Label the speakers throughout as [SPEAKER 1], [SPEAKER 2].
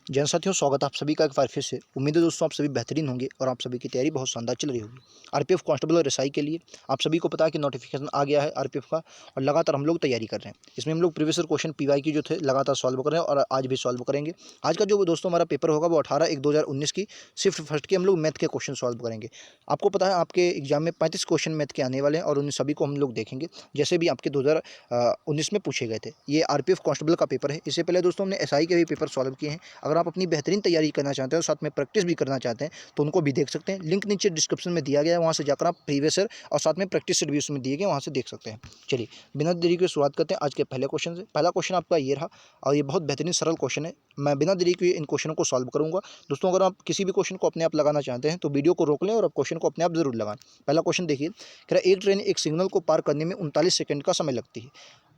[SPEAKER 1] जैन साथियों, स्वागत है आप सभी का एक बार फिर से। उम्मीद है दोस्तों आप सभी बेहतरीन होंगे और आप सभी की तैयारी बहुत शानदार चल रही होगी। आरपीएफ कांस्टेबल और एसआई के लिए आप सभी को पता है कि नोटिफिकेशन आ गया है आरपीएफ का, और लगातार हम लोग तैयारी कर रहे हैं। इसमें हम लोग प्रीवियस ईयर क्वेश्चन पीवाईक्यू जो थे लगातार सॉल्व कर रहे हैं और आज भी सॉल्व करेंगे। आज का जो दोस्तों हमारा पेपर होगा वो 18/1/2019 की शिफ्ट फर्स्ट के हम लोग मैथ के क्वेश्चन सॉल्व करेंगे। आपको पता है आपके एग्जाम में 35 क्वेश्चन मैथ के आने वाले हैं और उन सभी को हम लोग देखेंगे जैसे भी आपके 2019 में पूछे गए थे। ये आरपीएफ कांस्टेबल का पेपर है। इससे पहले दोस्तों हमने एसआई के भी पेपर सॉल्व किए हैं। अगर आप अपनी बेहतरीन तैयारी करना चाहते हैं और साथ में प्रैक्टिस भी करना चाहते हैं तो उनको भी देख सकते हैं। लिंक नीचे डिस्क्रिप्शन में दिया गया है, वहाँ से जाकर आप प्रीवियस ईयर और साथ में प्रैक्टिस सेट भी उसमें दिए गए, वहाँ से देख सकते हैं। चलिए बिना देरी के शुरुआत करते हैं आज के पहले क्वेश्चन से। पहला क्वेश्चन आपका ये रहा और ये बहुत बेहतरीन सरल क्वेश्चन है। मैं बिना देरी के इन क्वेश्चनों को सॉल्व करूंगा। दोस्तों अगर आप किसी भी क्वेश्चन को अपने आप लगाना चाहते हैं तो वीडियो को रोक लें और आप क्वेश्चन को अपने आप जरूर लगाएं। पहला क्वेश्चन देखिए, कह रहा है एक ट्रेन एक सिग्नल को पार करने में 39 सेकंड का समय लगती है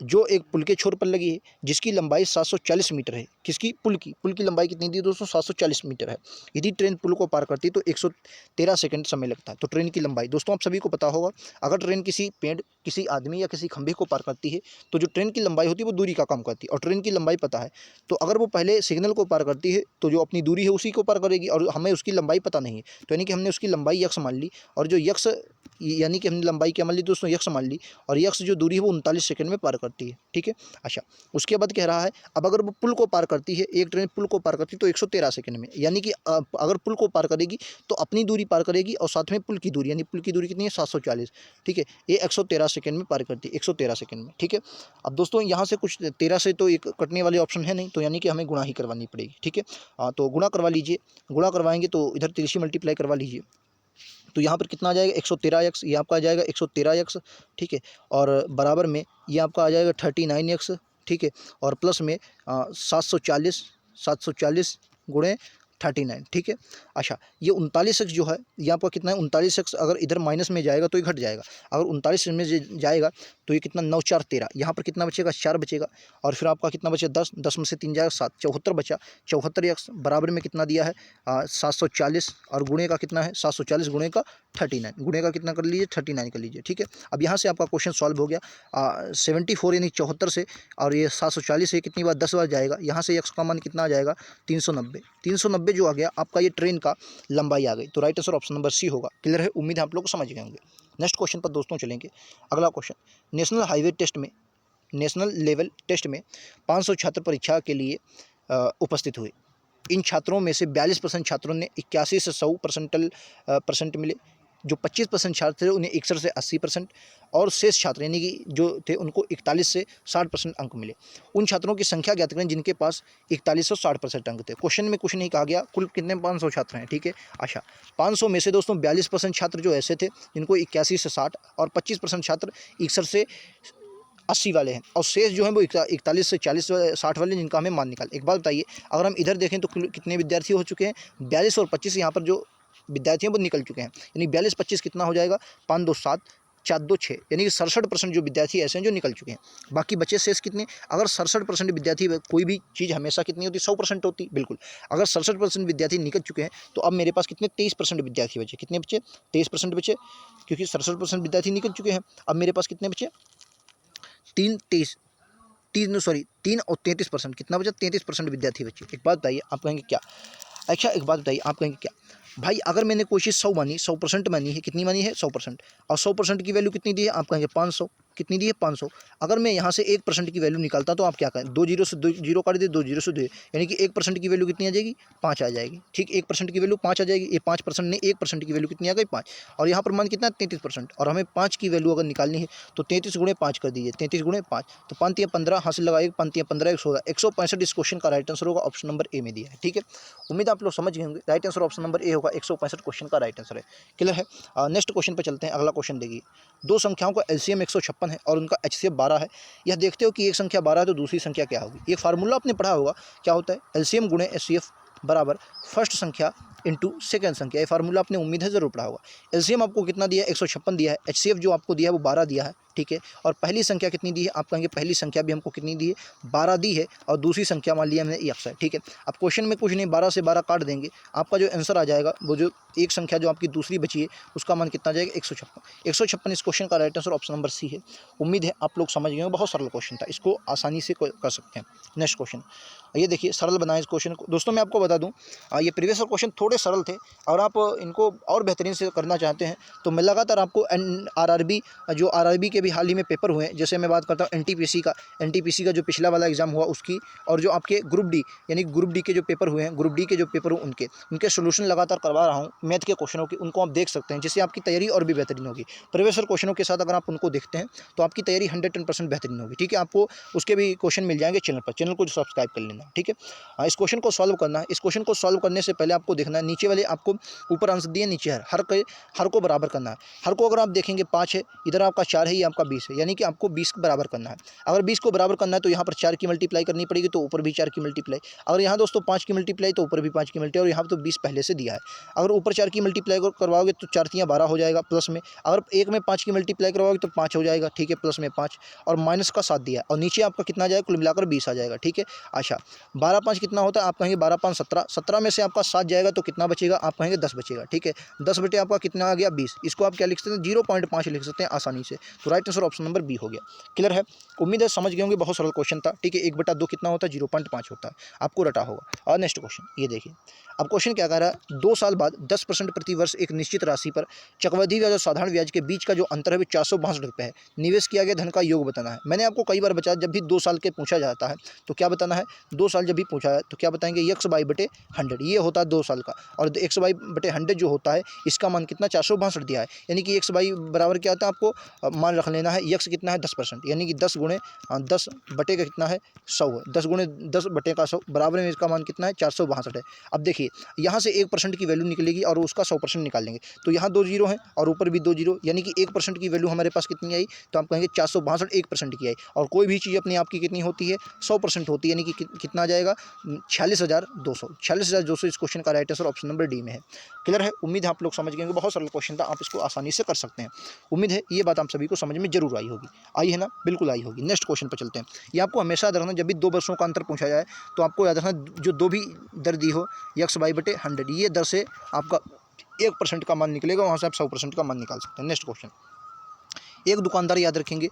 [SPEAKER 1] जो एक पुल के छोर पर लगी है जिसकी लंबाई 740 मीटर है। किसकी? पुल की लंबाई कितनी दी दोस्तों? 740 मीटर है। यदि ट्रेन पुल को पार करती है तो 113 सेकंड समय लगता है। तो ट्रेन की लंबाई दोस्तों आप सभी को पता होगा, अगर ट्रेन किसी पेड़, किसी आदमी या किसी खंभे को पार करती है तो जो ट्रेन की लंबाई होती है वो दूरी का काम करती है, और ट्रेन की लंबाई पता है। तो अगर वो पहले सिग्नल को पार करती है तो जो अपनी दूरी है उसी को पार करेगी, और हमें उसकी लंबाई पता नहीं है तो यानी कि हमने उसकी लंबाई यक्स मान ली, और जो यक्स यानी कि हमने लंबाई क्या मान ली दोस्तों? यक्स मान ली, और यक्स जो दूरी है वो 39 सेकंड में पार करती है। ठीक है। अच्छा, उसके बाद कह रहा है अब अगर वो पुल को पार करती है, एक ट्रेन पुल को पार करती है तो 113 सेकंड में, यानी कि अगर पुल को पार करेगी तो अपनी दूरी पार करेगी और साथ में पुल की दूरी, यानी पुल की दूरी कितनी है? 740। ठीक है, ये 113 सेकंड में पार करती है, 113 सेकंड में। ठीक है। अब दोस्तों यहाँ से कुछ 13 से तो एक कटने वाले ऑप्शन है नहीं, तो यानी कि हमें गुणा ही करवानी पड़ेगी। ठीक है। तो गुणा करवा लीजिए। गुणा करवाएंगे तो इधर 30 से मल्टीप्लाई करवा लीजिए, तो यहाँ पर कितना आ जाएगा? 113x, ये आपका आ जाएगा 113x। ठीक है। और बराबर में ये आपका आ जाएगा 39x। ठीक है। और प्लस में 740 गुणे 39। ठीक है। अच्छा, ये 39x जो है ये आपका कितना है? 39x अगर इधर माइनस में जाएगा तो ये घट जाएगा। अगर 39 में जाएगा तो ये कितना? 9 4 13, यहाँ पर कितना बचेगा? 4 बचेगा। और फिर आपका कितना बचे? 10, 10 में से 3 जाएगा 7, 74 बचा। 74x बराबर में कितना दिया है? 740, और गुणे का कितना है? 740 गुणे का 39, गुणे का कितना कर लीजिए? 39 कर लीजिए। ठीक है। अब यहाँ से आपका क्वेश्चन सॉल्व हो गया। 74 यानी 74 से, और ये 740 से कितनी बार? 10 बार जाएगा। यहाँ से x का मान कितना आ जाएगा? 390। 390 जो आ गया आपका, ये ट्रेन का लंबाई आ गई। तो right answer option number C होगा। क्लियर है? उम्मीद है आप लोग समझ गए होंगे। नेक्स्ट क्वेश्चन पर दोस्तों चलेंगे। अगला क्वेश्चन, नेशनल हाईवे टेस्ट में, नेशनल लेवल टेस्ट में 500 छात्र परीक्षा के लिए उपस्थित हुए। इन छात्रों में से 42% छात्रों ने 81 से 100% परसेंट मिले। जो 25% छात्र थे उन्हें 61 से 80%, और शेष छात्र यानी कि जो थे उनको 41 से 60% अंक मिले। उन छात्रों की संख्या ज्ञात करें जिनके पास 41 और 60% अंक थे। क्वेश्चन में कुछ नहीं कहा गया, कुल कितने? 500 छात्र हैं। ठीक है। अच्छा, 500 में से दोस्तों 42% छात्र जो ऐसे थे जिनको 81 से 60, और 25% छात्र 61 से 80 वाले हैं, और शेष जो है वो 41 से 40 60 वाले, जिनका हमें मान निकाल। एक बात बताइए, अगर हम इधर देखें तो कितने विद्यार्थी हो चुके हैं? 42 और 25 यहाँ पर जो विद्यार्थी हैं वो निकल चुके हैं, यानी 42 25 कितना हो जाएगा? 5 2 7, 4 2 6, यानी कि 67% जो विद्यार्थी ऐसे हैं जो निकल चुके हैं। बाकी बचे शेष कितने? अगर 67% विद्यार्थी, कोई भी चीज़ हमेशा कितनी होती? 100% होती। बिल्कुल। अगर 67% विद्यार्थी निकल चुके हैं तो अब मेरे पास कितने? 23% विद्यार्थी बचे। कितने बचे? 23% बचे, क्योंकि 67% विद्यार्थी निकल चुके हैं। अब मेरे पास कितने बचे? 3 और 33%, कितना बचा? 33% विद्यार्थी बचे। एक बात बताइए, आप कहेंगे क्या? अच्छा, एक बात बताइए, आप कहेंगे क्या भाई, अगर मैंने कोई चीज़ 100 मानी, 100% मानी है, कितनी मानी है? 100%, और 100% की वैल्यू कितनी दी है? आप कहेंगे 500। कितनी दी है? 500। अगर मैं यहाँ से 1% की वैल्यू निकालता तो आप क्या कहें? 2 जीरो से 2 जीरो काट दे, 2 जीरो से 2, यानी कि 1% की वैल्यू कितनी आ जाएगी? 5 आ जाएगी। ठीक, 1% की वैल्यू 5 आ जाएगी। ये 5% ने 1% की वैल्यू कितनी आ गई? 5, और यहाँ पर मान कितना? 33%, और हमें 5 की वैल्यू अगर निकालनी है तो 33 गुणे 5 कर दीजिए। 33 गुणे 5, तो 5 या 15, हासिल लगा 1, 5 या 15, 165। इस क्वेश्चन का राइट आंसर होगा, ऑप्शन नंबर ए में दिया है। ठीक है। उम्मीद आप लोग समझ गए होंगे। राइट आंसर ऑप्शन नंबर ए होगा, 165 क्वेश्चन का राइट आंसर है। क्लियर है? नेक्स्ट क्वेश्चन पर चलते हैं। अगला क्वेश्चन देखिए, दो संख्याओं का एलसीएम 156 है और उनका एचसीएफ 12 है। यह देखते हो कि एक संख्या 12 है तो दूसरी संख्या क्या होगी? ये फार्मूला आपने पढ़ा होगा, क्या होता है? एलसीएम गुणे एचसीएफ बराबर फर्स्ट संख्या इंटू सेकेंड संख्या। ये फार्मूला आपने उम्मीद है जरूर पढ़ा होगा। एलसीएम आपको कितना दिया है? 156 दिया है। एचसीएफ जो आपको दिया है वो 12 दिया है। ठीक है। और पहली संख्या कितनी दी है? आप कहेंगे पहली संख्या भी हमको कितनी दी है? 12 दी है, और दूसरी संख्या मान लिया हमने एक्स है। ठीक है। अब क्वेश्चन में कुछ नहीं, 12 से 12 काट देंगे, आपका जो आंसर आ जाएगा वो जो एक संख्या जो आपकी दूसरी बची है उसका मान कितना आ जाएगा? 156। 156 इस क्वेश्चन का right answer option number C है। उम्मीद है आप लोग समझ गए हो, बहुत सरल क्वेश्चन था, इसको आसानी से कर सकते हैं। नेक्स्ट क्वेश्चन, ये देखिए सरल बनाए इस क्वेश्चन को। दोस्तों मैं आपको बता दूं, ये प्रीवियस क्वेश्चन थोड़े सरल थे, और आप इनको और बेहतरीन से करना चाहते हैं तो मैं लगातार आपको आरआरबी, जो आरआरबी के भी हाल ही में पेपर हुए हैं, जैसे मैं बात करता हूँ एनटीपीसी का जो पिछला वाला एग्जाम हुआ उसकी, और जो आपके ग्रुप डी यानी ग्रुप डी के जो पेपर हुए हैं, ग्रुप डी के जो पेपर हुए उनके सोल्यूशन लगातार करवा रहा हूँ मैथ के क्वेश्चनों की, उनको आप देख सकते हैं, जिससे आपकी तैयारी और भी बेहतरीन होगी। प्रीवियस क्वेश्चनों के साथ अगर आप उनको देखते हैं तो आपकी तैयारी 110% बेहतरीन होगी। ठीक है, आपको उसके भी क्वेश्चन मिल जाएंगे चैनल पर, चैनल को सब्सक्राइब कर लेना। ठीक है, इस क्वेश्चन को सॉल्व करना है। इस क्वेश्चन को सॉल्व करने से पहले आपको देखना है नीचे वाले, आपको ऊपर आंसर दिए, नीचे हर को बराबर करना है। हर को अगर आप देखेंगे 5 है, इधर आपका 4 है, ये आपका 20 है, यानी कि आपको 20 को बराबर करना है। अगर 20 को बराबर करना है तो यहाँ पर 4 की मल्टीप्लाई करनी पड़ेगी, तो ऊपर भी 4 की मल्टीप्लाई। अगर यहाँ दोस्तों 5 की मल्टीप्लाई तो ऊपर भी 5 की मल्टीप्लाई, और यहाँ तो 20 पहले से दिया है। अगर ऊपर 4 की मल्टीप्लाई करवाओगे तो 4 तियाँ 12 हो जाएगा प्लस में। अगर एक में 5 की मल्टीप्लाई करवाओगे तो 5 हो जाएगा। ठीक है, प्लस में 5 और माइनस का 7 दिया है, और नीचे आपका कितना आ जाएगा, कुल मिलाकर 20 आ जाएगा। ठीक है, अच्छा 12 5 कितना होता है, आप कहेंगे 12 5 17, 17 में से आपका 7 जाएगा तो कितना बचेगा, आप कहेंगे 10 बचेगा। ठीक है, 10 बटे आपका कितना आ गया, 20। इसको आप क्या लिख सकते हैं, 0.5 लिख सकते हैं आसानी से। तो right answer option number B हो गया। क्लियर है, उम्मीद है समझ गए होंगे, बहुत सरल क्वेश्चन था। ठीक है, 1/2 कितना होता है, 0.5 होता है, आपको रटा होगा। और नेक्स्ट क्वेश्चन ये देखिए, अब क्वेश्चन क्या कह रहा है, 2 साल बाद 10% प्रति वर्ष एक निश्चित राशि पर चक्रवृद्धि ब्याज और साधारण ब्याज के बीच का जो अंतर है वो 462 रुपये है। निवेश किया गया धन का योग बताना है। मैंने आपको कई बार बताया, जब भी 2 साल के पूछा जाता है तो क्या बताना है, 2 साल जब भी पूछा है तो क्या बताएंगे, x/100 ये होता है 2 साल का, और x/100 जो होता है इसका मान कितना, 462 दिया है, यानी कि x बराबर क्या होता है, आपको मान रख लेना है, x कितना है 10%, यानी कि 10 गुणे 10 बटे का कितना है 100 है, 10 गुणे 10 बटे का 100 बराबर में इसका मान कितना है 462 है। अब देखिए यहाँ से 1% की वैल्यू निकलेगी और उसका 100% निकाल लेंगे, तो यहाँ 2 जीरो हैं और ऊपर भी 2 जीरो, यानी कि 1% की वैल्यू हमारे पास कितनी आई, तो आप कहेंगे 462 1% की आई। और कोई भी चीज़ अपने आप की कितनी होती है, 100% होती है, यानी कि कितना आ जाएगा 46,200। 46,200 इस क्वेश्चन का right answer option number D में है। क्लियर है, उम्मीद है आप लोग समझ गए होंगे, बहुत सरल क्वेश्चन था, आप इसको आसानी से कर सकते हैं। उम्मीद है ये बात आप सभी को समझ में जरूर आई होगी, आई है ना, बिल्कुल आई होगी। नेक्स्ट क्वेश्चन पर चलते हैं। ये आपको हमेशा याद रखना, जब भी 2 वर्षों का अंतर पूछा जाए तो आपको याद रखना, जो 2 भी दर दी हो x/100, ये दर से आपका 1% का मान निकलेगा, वहाँ से आप 100% का मान निकाल सकते हैं। नेक्स्ट क्वेश्चन, एक दुकानदार याद रखेंगे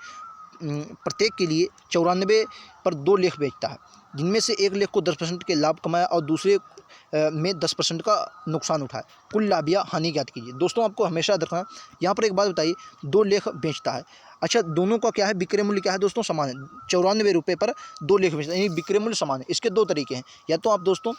[SPEAKER 1] प्रत्येक के लिए 94 पर 2 लेख बेचता है, जिनमें से एक लेख को 10% के लाभ कमाया और दूसरे में 10% का नुकसान उठाया। कुल लाभ या हानि ज्ञात कीजिए। दोस्तों आपको हमेशा याद रखना, यहाँ पर एक बात बताइए, 2 लेख बेचता है, अच्छा दोनों का क्या है, विक्रय मूल्य क्या है दोस्तों, समान है, 94 रुपये पर 2 लेख बेचता है, यानी विक्रय मूल्य समान है। इसके 2 तरीके हैं, या तो आप दोस्तों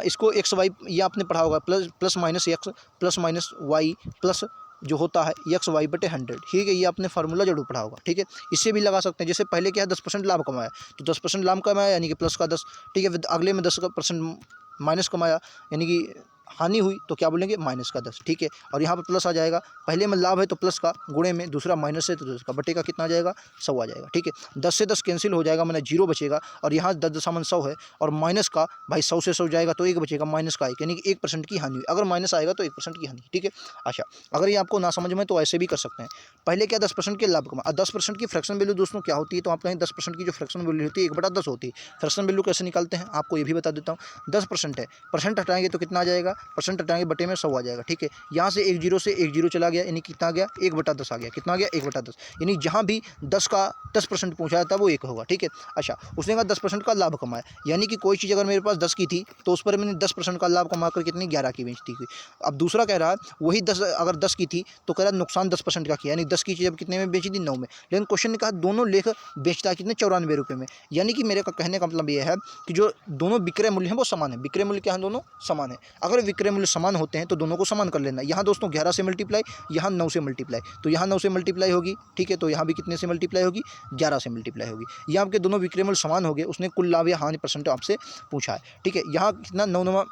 [SPEAKER 1] इसको XY, ये आपने पढ़ा होगा, plus minus x plus minus y plus जो होता है x/100। ठीक है, ये आपने फार्मूला जरूर पढ़ा होगा। ठीक है, इससे भी लगा सकते हैं, जैसे पहले क्या है 10% लाभ कमाया, तो 10% लाभ कमाया यानी कि प्लस का 10। ठीक है, फिर अगले में 10% माइनस कमाया यानी कि हानि हुई, तो क्या बोलेंगे, माइनस का 10। ठीक है, और यहाँ पर प्लस आ जाएगा, पहले में लाभ है तो प्लस का, गुणे में दूसरा माइनस है तो 10 का, बटे का कितना आ जाएगा 100 आ जाएगा। ठीक है, 10 से 10 कैंसिल हो जाएगा, मैंने 0 बचेगा, और यहाँ 10.100 है और माइनस का भाई 100 से 100 जाएगा तो 1 बचेगा, माइनस का 1, यानी कि 1% की हानि हुई। अगर माइनस आएगा तो 1% की हानि। ठीक है, अच्छा अगर ये आपको ना समझ में तो ऐसे भी कर सकते हैं, पहले क्या 10% के लाभ कमा, 10% की फ्रैक्शन वैल्यू दोस्तों क्या होती है, तो आप कहें 10% की जो फ्रैक्शन वैल्यू होती है 1/10 होती है। फ्रैक्शन वैल्यू कैसे निकालते हैं आपको ये भी बता देता हूँ। 10% है, परसेंट हटाएंगे तो कितना आ जाएगा, परसेंट हटाएंगे बटे में 100 आ जाएगा। ठीक है, यहाँ से 1 जीरो से 1 जीरो चला गया, यानी कितना आ गया 1/10 आ गया, कितना आ गया 1/10, यानी जहाँ भी 10 का 10% पूछा जाता है वो 1 होगा। ठीक है, अच्छा उसने कहा 10% का लाभ कमाया, यानी कि कोई चीज़ अगर मेरे पास 10 की थी तो उस पर मैंने 10% का लाभ कमा कर कितनी 11 की बेचती थी। अब दूसरा कह रहा है वही 10, अगर 10 की थी तो कह रहा है नुकसान 10% का किया, यानी 10 की चीज़ अब कितने में बेची थी 9 में, लेकिन क्वेश्चन ने कहा दोनों लेख बेचता है कितने 94 रुपये में, यानी कि मेरे का कहने का मतलब ये है कि जो दोनों विक्रय मूल्य हैं वो समान है। विक्रय मूल्य क्या है, दोनों समान है। अगर विक्रय मूल्य समान होते हैं तो दोनों को समान कर लेना। यहाँ दोस्तों 11 से मल्टीप्लाई, यहाँ 9 से मल्टीप्लाई, तो यहाँ 9 से मल्टीप्लाई होगी। ठीक है, तो यहाँ भी कितने से मल्टीप्लाई होगी, 11 से मल्टीप्लाई होगी। यहाँ आपके दोनों विक्रय मूल्य समान हो गए, उसने कुल लाभ या हानि परसेंट आपसे पूछा है। ठीक है, यहाँ कितना 9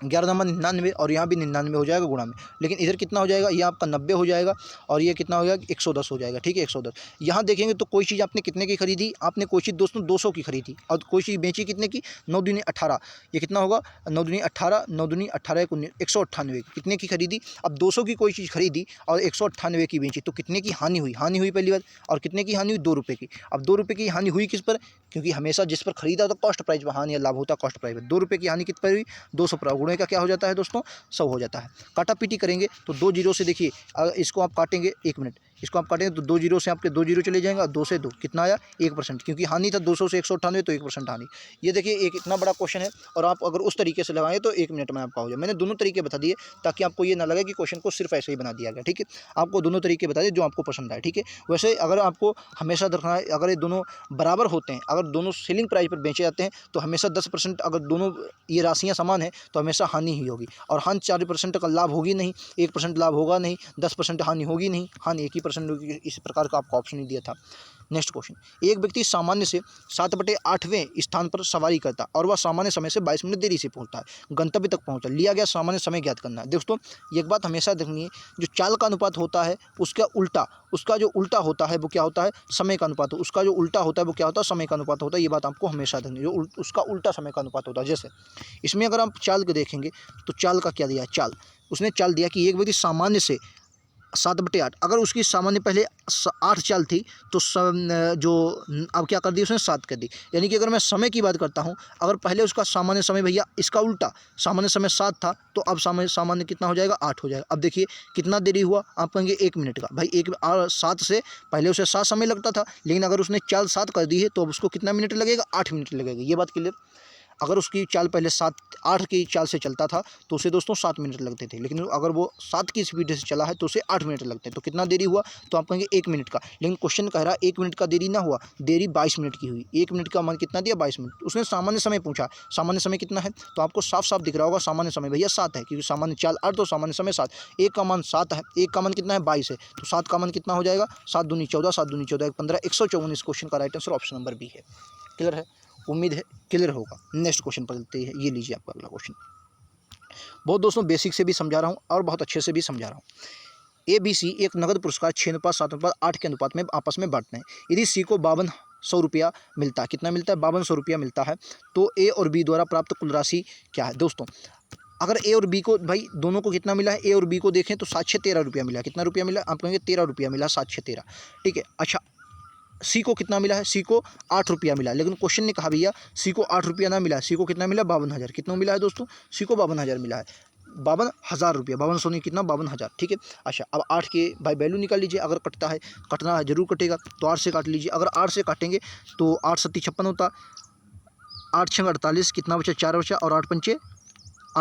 [SPEAKER 1] 11 नंबर 99, और यहाँ भी 99 हो जाएगा गुणा में, लेकिन इधर कितना हो जाएगा, ये आपका 90 हो जाएगा, और ये कितना हो जाएगा 110 हो जाएगा। ठीक है, 110। यहाँ देखेंगे तो कोई चीज़ आपने कितने की खरीदी, आपने कोई चीज़ दोस्तों 200 की खरीदी, और कोई चीज़ बेची कितने की 9 दूनी 18, ये कितना होगा 9 दूनी 18, 9 दूनी 18 198 कितने की खरीदी। अब 200 की कोई चीज़ खरीदी और 198 की बेची, तो कितने की हानि हुई, हानि हुई पहली बात, और कितने की हानि हुई 2 रुपये की। अब 2 रुपये की हानि हुई किस पर, क्योंकि हमेशा जिस पर खरीदा तो कॉस्ट प्राइस पर हानि या लाभ होता कॉस्ट प्राइस पर। 2 रुपये की हानि कित पर हुई, 200 पर, गुणे का क्या हो जाता है दोस्तों 100 हो जाता है। काटा पीटी करेंगे तो 2 जीरो से देखिए, अगर इसको आप काटेंगे 1 मिनट, इसको आप काटेंगे तो 2 जीरो से आपके 2 जीरो चले जाएंगे और 2 से 2 कितना आया 1%, क्योंकि हानि था 200 से 198 तो 1% हानि। ये देखिए एक इतना बड़ा क्वेश्चन है और आप अगर उस तरीके से लगाएं तो 1 मिनट में आपका हो जाए। मैंने दोनों तरीके बता दिए ताकि आपको ये ना लगे कि क्वेश्चन को सिर्फ ऐसे ही बना दिया गया, ठीक है। आपको दोनों तरीके बता दिए जो आपको पसंद आए, ठीक है। वैसे अगर आपको हमेशा देखना है, अगर ये दोनों बराबर होते हैं, अगर दोनों सेलिंग प्राइस पर बेचे जाते हैं तो हमेशा 10%, अगर दोनों ये राशियाँ समान हैं तो हमेशा हानि ही होगी। और हानि 4% का लाभ होगी नहीं, 1% लाभ होगा नहीं, 10% हानि होगी नहीं, हानि 1 ही % होगी। इस प्रकार का आपको ऑप्शन ही दिया था। नेक्स्ट क्वेश्चन, एक व्यक्ति सामान्य से 7/8वें स्थान पर सवारी करता और वह सामान्य समय से 22 मिनट देरी से पहुंचता है, गंतव्य तक पहुंचा, लिया गया सामान्य समय ज्ञात करना है। दोस्तों एक बात हमेशा देखनी है, जो चाल का अनुपात होता है उसका जो उल्टा होता है वो क्या होता है, समय का अनुपात। उसका जो उल्टा होता है वो क्या होता है, समय का अनुपात होता है। ये बात आपको हमेशा देखनी है, जो उसका उल्टा समय का अनुपात होता है। जैसे इसमें अगर आप चाल को देखेंगे तो चाल का क्या दिया है, चाल उसने चाल दिया कि एक व्यक्ति सामान्य से 7/8, अगर उसकी सामान्य पहले 8 चाल थी तो जो अब क्या कर दी उसने 7 कर दी। यानी कि अगर मैं समय की बात करता हूँ, अगर पहले उसका सामान्य समय भैया इसका उल्टा सामान्य समय 7 था तो अब सामान्य कितना हो जाएगा, 8 हो जाएगा। अब देखिए कितना देरी हुआ, आप कहेंगे 1 मिनट का। भाई 7 से पहले उसे 7 समय लगता था, लेकिन अगर उसने चाल 7 कर दी है तो अब उसको कितना मिनट लगेगा, 8 मिनट लगेगा। ये बात क्लियर। अगर उसकी चाल पहले 7-8 की चाल से चलता था तो उसे दोस्तों 7 मिनट लगते थे, लेकिन अगर वो 7 की स्पीड से चला है तो उसे 8 मिनट लगते हैं। तो कितना देरी हुआ, तो आप कहेंगे 1 मिनट का। लेकिन क्वेश्चन कह रहा है 1 मिनट का देरी ना हुआ, देरी 22 मिनट की हुई। 1 मिनट का मान कितना दिया, 22 मिनट। उसने सामान्य समय पूछा, सामान्य समय कितना है, तो आपको साफ साफ दिख रहा होगा सामान्य समय भैया 7 है, क्योंकि सामान्य चाल 8 तो सामान्य समय 7। 1 का मान 7 है, 1 का मान कितना है, 22 है, तो 7 का मान कितना हो जाएगा, 7 दूनी 14, 7 दूनी 14, 15, 154। इस क्वेश्चन का right answer option number B है। क्लियर है, उम्मीद है क्लियर होगा। नेक्स्ट क्वेश्चन पर चलते हैं, ये लीजिए आपका अगला क्वेश्चन। बहुत दोस्तों बेसिक से भी समझा रहा हूँ और बहुत अच्छे से भी समझा रहा हूँ। ABC एक नगद पुरस्कार 6:7:8 के अनुपात में आपस में बांटते हैं। यदि C को 5200 रुपया मिलता है, कितना मिलता है, 5200 रुपया मिलता है, तो A और B द्वारा प्राप्त कुल राशि क्या है। दोस्तों अगर A और B को, भाई दोनों को कितना मिला है, A और B को देखें तो 7-13 रुपया मिला। कितना रुपया मिला, आप कहेंगे 13 रुपया मिला, 7-13, ठीक है। अच्छा सी को कितना मिला है, सी को 8 रुपया मिला, लेकिन क्वेश्चन ने कहा भैया सी को 8 रुपया ना मिला, सी को कितना मिला, 52,000। कितना मिला है दोस्तों, सी को 52,000 मिला है, 52,000 रुपया, 5200 नहीं, कितना, 52,000, ठीक है। अच्छा अब 8 के भाई वैल्यू निकाल लीजिए, अगर कटता है, कटना है जरूर कटेगा, तो 8 से काट लीजिए। अगर 8 से काटेंगे तो 8 7 56 होता, 8 6 48, कितना बचा, 4 बचा, और 8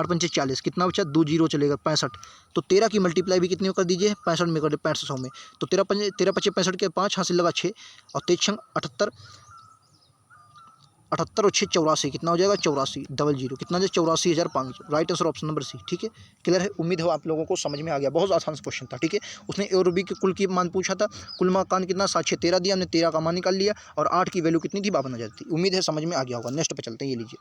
[SPEAKER 1] पंचे 40, कितना बचा, 2 जीरो चलेगा, 65। तो 13 की मल्टीप्लाई भी कितनी में कर दीजिए, 65 में कर दे, 6500 में। तो 13 पचे 65 के 5 हासिल लगा 6, और 13 78, 78 और 6 84, कितना हो जाएगा, 84 डबल जीरो, कितना हो जाएगा, 84,500। Right answer option number C, ठीक है। क्लियर है, उम्मीद है आप लोगों को समझ में आ गया। बहुत आसान क्वेश्चन था, ठीक है। उसने ए और बी के कुल की मान पूछा था, कुल मान कितना, 7 6 13 दिया, हमने 13 का मान निकाल लिया, और 8 की वैल्यू कितनी थी, 52,000 थी। उम्मीद है समझ में आ गया होगा। नेक्स्ट पे चलते हैं, ये लीजिए,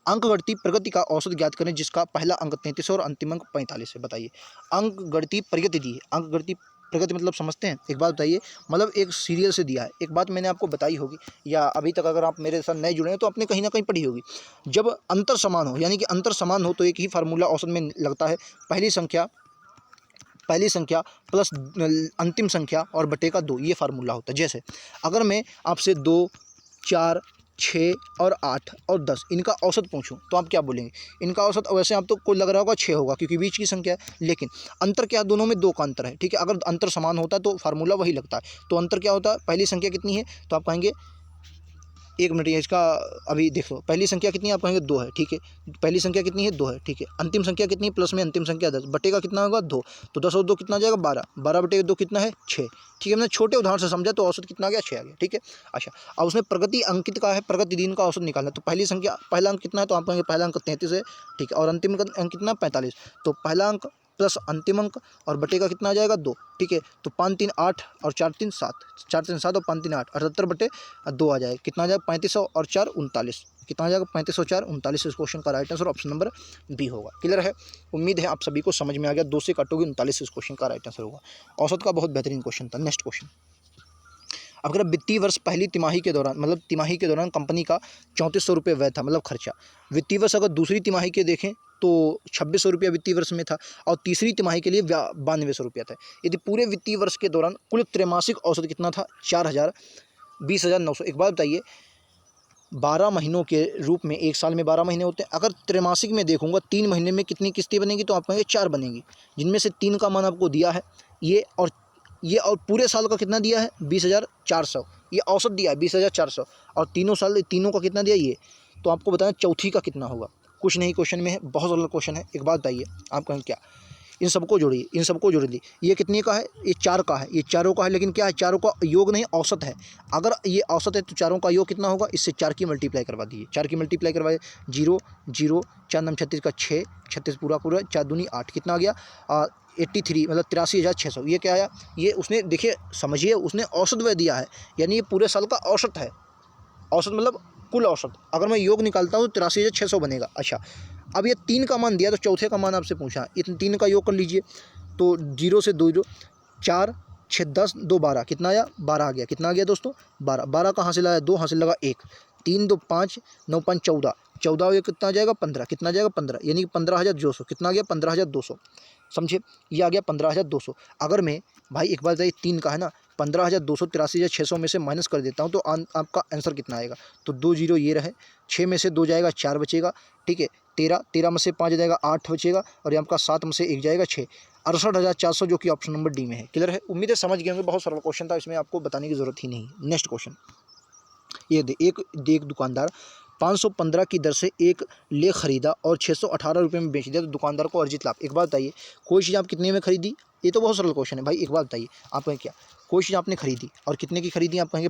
[SPEAKER 1] अंकगणितीय प्रगति का औसत ज्ञात करें जिसका पहला अंक 33 और अंतिम अंक 45 है। बताइए, अंकगणितीय प्रगति दी है, अंकगणितीय प्रगति मतलब समझते हैं, एक बात बताइए, मतलब एक सीरियल से दिया है। एक बात मैंने आपको बताई होगी, या अभी तक अगर आप मेरे साथ नए जुड़े हैं तो आपने कहीं ना कहीं पढ़ी होगी। जब अंतर समान हो, यानी कि अंतर समान हो, तो एक ही फार्मूला औसत में लगता है, पहली संख्या प्लस अंतिम संख्या और बटे का 2, ये फार्मूला होता है। जैसे अगर मैं आपसे 2 4 6 और 8 और 10 इनका औसत पूछूं तो आप क्या बोलेंगे, इनका औसत, वैसे आप तो को लग रहा होगा 6 होगा क्योंकि बीच की संख्या है, लेकिन अंतर क्या है, दोनों में 2 का अंतर है, ठीक है। अगर अंतर समान होता है तो फार्मूला वही लगता है। तो अंतर क्या होता है, पहली संख्या कितनी है, तो आप कहेंगे, 1 मिनट, ये इसका अभी देख लो, पहली संख्या कितनी है, आप कहेंगे 2 है, ठीक है। पहली संख्या कितनी है, 2 है, ठीक है। अंतिम संख्या कितनी है, प्लस में अंतिम संख्या 10, बटे का कितना होगा, 2, तो 10 और 2 कितना आ जाएगा, 12, 12 बटे 2 कितना है, 6, ठीक है। मैंने छोटे उदाहरण से समझा तो औसत कितना आ गया, 6 आ गया, ठीक है। अच्छा अब उसने प्रगति अंकित का है, प्रगति दिन का औसत निकालना है, तो पहली संख्या, पहला अंक कितना है, तो आप कहेंगे पहला अंक 33 है, ठीक है, और अंतिम अंक कितना, 45, तो पहला अंक प्लस अंतिम अंक और बटे का कितना आ जाएगा, 2, ठीक है। तो 5 3 8 और 4 3 7, 4 3 7 और 5 3 8, 78 बटे 2 आ जाएगा, कितना आ जाएगा, 3500 और 4 39, कितना आ जाएगा, 3500 4 39। इस क्वेश्चन का right answer option number B होगा। क्लियर है, उम्मीद है आप सभी को समझ में आ गया। 2 से काटोगे 39, इस क्वेश्चन का राइट आंसर होगा। औसत का बहुत बेहतरीन क्वेश्चन था। नेक्स्ट क्वेश्चन, अब अगर वित्तीय वर्ष पहली तिमाही के दौरान, मतलब तिमाही के दौरान कंपनी का 3400 रुपये व्यय था, मतलब खर्चा। वित्तीय वर्ष अगर दूसरी तिमाही के देखें तो 2600 रुपया वित्तीय वर्ष में था, और तीसरी तिमाही के लिए 9200 रुपया था। यदि पूरे वित्तीय वर्ष के दौरान कुल त्रैमासिक औसत कितना था, 20,900। एक बात बताइए, 12 महीनों के रूप में, एक साल में 12 महीने होते हैं, अगर त्रैमासिक में देखूंगा 3 महीने में कितनी किस्तें बनेंगी, तो आप कहेंगे 4 बनेंगी, जिनमें से 3 का मान आपको दिया है ये, और ये और पूरे साल का कितना दिया है 20,400, ये औसत दिया है 20,400, और तीनों का कितना दिया ये, तो आपको बताएं चौथी का कितना होगा। कुछ नहीं क्वेश्चन में है, बहुत सरल क्वेश्चन है। एक बात बताइए, आप कहेंगे क्या, इन सबको जोड़िए, इन सबको जोड़ दी, ये कितने का है, ये 4 का है, ये चारों का है, लेकिन क्या है, चारों का योग नहीं औसत है। अगर ये औसत है तो चारों का योग कितना होगा, इससे 4 की मल्टीप्लाई करवा दीजिए, 4 की मल्टीप्लाई करवाए, 0 0, 4 नम 36 का 6, 36 पूरा पूरा, 4 दूनी 8, कितना आ गया 83, मतलब 83,600। ये क्या आया, ये उसने देखिए समझिए, उसने औसत वह दिया है, यानी ये पूरे साल का औसत है। औसत मतलब कुल औसत, अगर मैं योग निकालता हूँ तो 83,600 बनेगा। अच्छा, अब ये 3 का मान दिया तो चौथे का मान आपसे पूछा, इन 3 का योग कर लीजिए, तो 0 से 2 4 6 10 2 12, कितना आया 12 आ गया, कितना आ गया दोस्तों 12, 12 कहाँ से लाया 2, हाथ से लगा 1, 3 2 5 9 5 14, 14 ये कितना आ जाएगा 15, कितना आ जाएगा 15, यानी कि 15,200, कितना आ गया 15,200, समझे, ये आ गया 15,200। अगर मैं भाई एक बार बताइए 3 का है ना, 15,200 83,600 में से माइनस कर देता हूँ तो आपका आंसर कितना आएगा, तो 2 जीरो ये रहे, 6 में से 2 जाएगा 4 बचेगा, ठीक है, 13 में से 5 जाएगा 8 बचेगा, और ये आपका 7 में से 1 जाएगा 6, 68,400, जो कि ऑप्शन नंबर डी में है। क्लियर है, उम्मीद है समझ गए होंगे, बहुत सरल क्वेश्चन था, इसमें आपको बताने की जरूरत ही नहीं। नेक्स्ट क्वेश्चन, ये एक दुकानदार 515 की दर से एक ले खरीदा और 618 रुपये में बेच दिया, तो दुकानदार को अर्जित लाभ। एक बात बताइए, कोई चीज़ आप कितने में खरीदी, ये तो बहुत सरल क्वेश्चन है भाई। एक बात बताइए, आप कहें क्या, कोई चीज़ आपने खरीदी और कितने की खरीदी, आप कहेंगे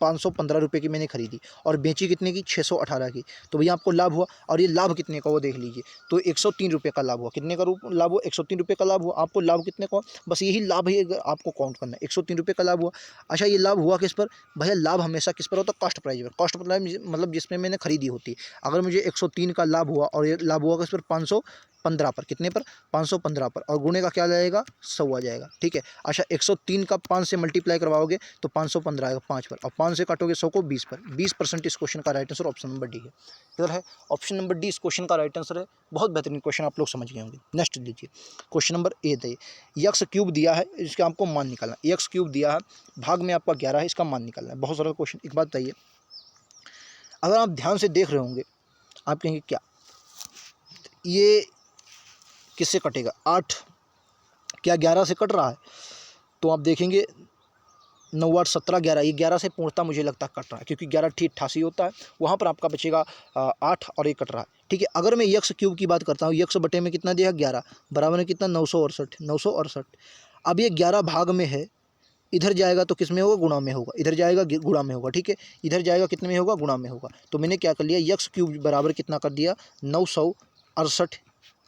[SPEAKER 1] 515 रुपये की मैंने खरीदी और बेची कितने की 618 की, तो भैया आपको लाभ हुआ, और ये लाभ कितने का वो देख लीजिए, तो 103 रुपये का लाभ हुआ। कितने का लाभ हुआ, 103 रुपये का लाभ हुआ। आपको लाभ कितने का, बस यही लाभ है, अगर आपको काउंट करना है, 103 रुपये का लाभ हुआ। अच्छा, ये लाभ हुआ किस पर, भैया लाभ हमेशा किस पर होता है, कॉस्ट प्राइस पर। कॉस्ट मतलब जिसमें मैंने खरीदी होती है। अगर मुझे 103 का लाभ हुआ और ये लाभ हुआ किस पर 515 पर, कितने पर 515 पर, और गुणे का क्या जाएगा 100 आ जाएगा, ठीक है। अच्छा, 103 का 5 से मल्टीप्लाई करवाओगे तो 515 आएगा 5 पर, और 5 से काटोगे 100 को 20 पर, 20% इस क्वेश्चन का right answer option number D है। क्लियर है, ऑप्शन नंबर डी इस क्वेश्चन का राइट आंसर है। बहुत बेहतरीन क्वेश्चन, आप लोग समझ गए होंगे। नेक्स्ट लीजिए, क्वेश्चन नंबर ए है, यक्स क्यूब दिया है, इसका आपको मान निकालना है। यक्स क्यूब दिया है, भाग में आपका 11 है, इसका मान निकालना है। बहुत सरल क्वेश्चन। एक बात बताइए, अगर आप ध्यान से देख रहे होंगे, आप कहेंगे क्या ये किससे कटेगा, 8 क्या 11 से कट रहा है, तो आप देखेंगे 9 8 17 11, ये 11 से पूर्णतः मुझे लगता है कट रहा है, क्योंकि 11 ठीक 88 होता है, वहाँ पर आपका बचेगा 8, और ये कट रहा है, ठीक है। अगर मैं यक्स क्यूब की बात करता हूँ, यक्स बटे में कितना दिया 11, बराबर में कितना 968। अब ये 11 भाग में है, इधर जाएगा तो किस में होगा, गुणा में होगा, इधर जाएगा गुणा में होगा, ठीक है। इधर जाएगा कितने में होगा, गुणा में होगा। तो मैंने क्या कर लिया, यक्स क्यूब बराबर कितना कर दिया 968,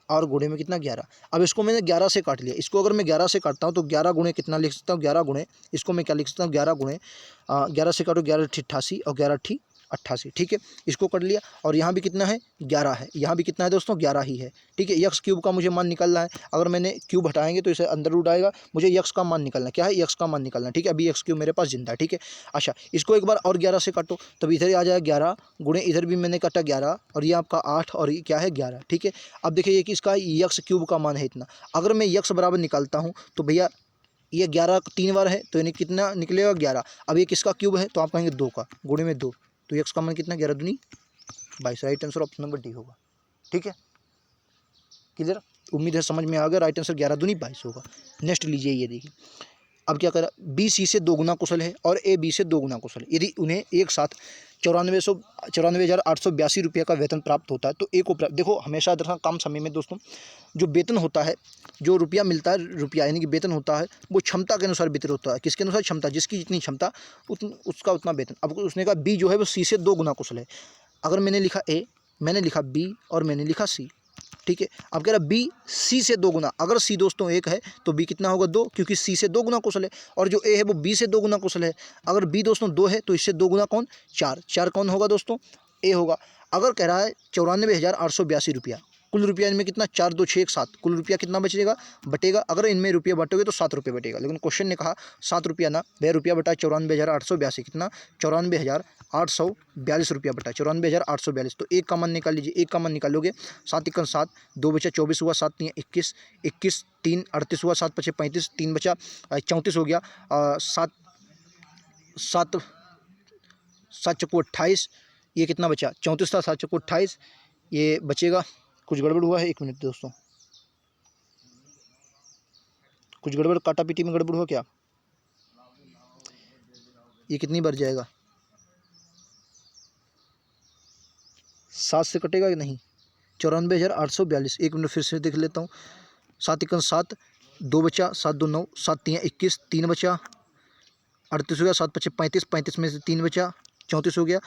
[SPEAKER 1] और गुणे में कितना 11। अब इसको मैंने 11 से काट लिया, इसको अगर मैं 11 से काटता हूँ तो 11 गुणे कितना लिख सकता हूँ, 11 गुणे, इसको मैं क्या लिख सकता हूँ 11 गुणे 11 से काटो, 11 88 और 11 88, ठीक है। इसको कर लिया, और यहाँ भी कितना है 11 है, यहाँ भी कितना है दोस्तों 11 ही है, ठीक है। यक्स क्यूब का मुझे मान निकालना है, अगर मैंने क्यूब हटाएंगे तो इसे अंदर रूट आएगा, मुझे यक्स का मान निकालना है, क्या है यक्स का मान निकालना है, ठीक है। अभी यक्स क्यूब मेरे पास जिंदा है, ठीक है। अच्छा, इसको एक बार और 11 से काटो, तब इधर आ जाएगा 11 गुणे, इधर भी मैंने काटा 11, और ये आपका 8, और ये क्या है 11, ठीक है। अब देखिए ये किसका यक्स क्यूब का मान है इतना, अगर मैं यक्स बराबर निकालता हूँ तो भैया ये 11 3 बार है, तो यानी कितना निकलेगा 11। अब ये किसका क्यूब है, तो आप कहेंगे 2 का, गुणे में 2, तो यक्स का मान कितना 11 दूनी 22, right answer option number D होगा, ठीक है। किधर, उम्मीद है समझ में आ गया, राइट आंसर 11 दूनी 22 होगा। नेक्स्ट लीजिए, ये देखिए, अब क्या करा, बी सी से 2 गुना कुशल है और ए बी से 2 गुना कुशल है, यदि उन्हें एक साथ 94,882 रुपये का वेतन प्राप्त होता है तो ए को देखो हमेशा कम समय में दोस्तों जो वेतन होता है, जो रुपया मिलता है, रुपया यानी कि वेतन होता है, वो क्षमता के अनुसार वितरित होता है। किसके अनुसार, क्षमता, जिसकी जितनी क्षमता उसका उतना वेतन। अब उसने कहा बी जो है वो सी से 2 गुना कुशल है, अगर मैंने लिखा ए, मैंने लिखा बी, और मैंने लिखा सी, ठीक है। अब कह रहा बी सी से 2 गुना, अगर सी दोस्तों 1 है तो बी कितना होगा 2, क्योंकि सी से 2 गुना कुशल है, और जो ए है वो बी से 2 गुना कुशल है। अगर बी दोस्तों 2 है तो इससे 2 गुना कौन, 4, 4 कौन होगा दोस्तों, ए होगा। अगर कह रहा है 94,882 रुपया, कुल रुपया इनमें कितना 4 2 6 1 7, कुल रुपया कितना बचेगा बटेगा, अगर इनमें रुपया बटोगे तो 7 रुपये बटेगा, लेकिन क्वेश्चन ने कहा 7 रुपया ना, वह रुपया बटा 94,882, कितना 94,842 रुपया बटा 94,842। तो एक का मान निकाल लीजिए, एक का मान निकालोगे 7 1 7, 2 बचा 24 हुआ, 7 3 21, 21 3 38 हुआ, 7 5 35, 3 बचा 34 हो गया, 7 7 7 चक्कू 28, ये कितना बचा 34 था, 7 चक्कू 28, ये बचेगा, कुछ गड़बड़ हुआ है, 1 मिनट दोस्तों, कुछ गड़बड़, काटा पीटी में गड़बड़ हुआ क्या, ये कितनी बार जाएगा, 7 से कटेगा कि नहीं, 94,842। 1 मिनट फिर से देख लेता हूँ। 7 × 7, 2 बचा, 7 2 9, 7 3 21, 3 बचा, 38 हो गया, 7 5 35, 35 में से 3 बचा, 34 हो गया,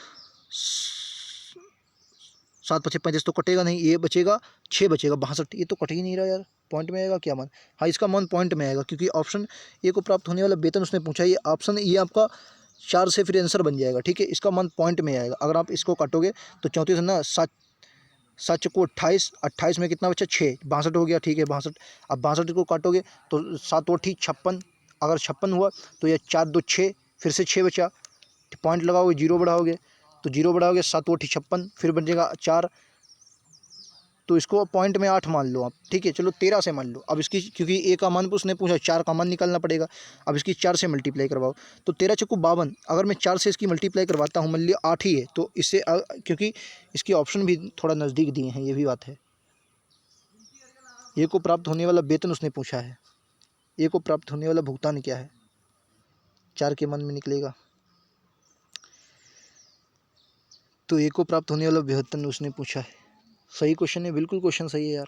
[SPEAKER 1] 7 5 35 तो कटेगा नहीं, ये बचेगा 6 बचेगा, 62। ये तो कट ही नहीं रहा यार, पॉइंट में आएगा क्या मान? हाँ, इसका मान पॉइंट में आएगा, क्योंकि ऑप्शन ए को प्राप्त होने वाला वेतन उसने पूछा, ये ऑप्शन ये आपका 4 से फिर आंसर बन जाएगा, ठीक है। इसका मान पॉइंट में आएगा। अगर आप इसको काटोगे तो 34 है ना, 7 7 चौको 28, 28 में कितना बचा, 6, 62 हो गया, ठीक है 62। अब 62 को काटोगे तो 7 8 56, अगर 56 हुआ तो यह 4 2 6, फिर से 6 बचा, पॉइंट लगाओगे, जीरो बढ़ाओगे तो जीरो बढ़ाओगे, 7 8 56, फिर बचेगा 4, तो इसको पॉइंट में 8 मान लो आप, ठीक है। चलो 13 से मान लो। अब इसकी, क्योंकि ए का मान उसने पूछा, 4 का मान निकालना पड़ेगा। अब इसकी 4 से मल्टीप्लाई करवाओ, तो 13 चक्कू 52। अगर मैं 4 से इसकी मल्टीप्लाई करवाता हूँ, मान लिया 8 ही है, तो इससे क्योंकि इसकी ऑप्शन भी थोड़ा नज़दीक दिए हैं, ये भी बात है। ए को प्राप्त होने वाला वेतन उसने पूछा है, ए को प्राप्त होने वाला भुगतान क्या है, 4 के मान में निकलेगा, तो ए को प्राप्त होने वाला वेतन उसने पूछा है। सही क्वेश्चन है, बिल्कुल क्वेश्चन सही है यार।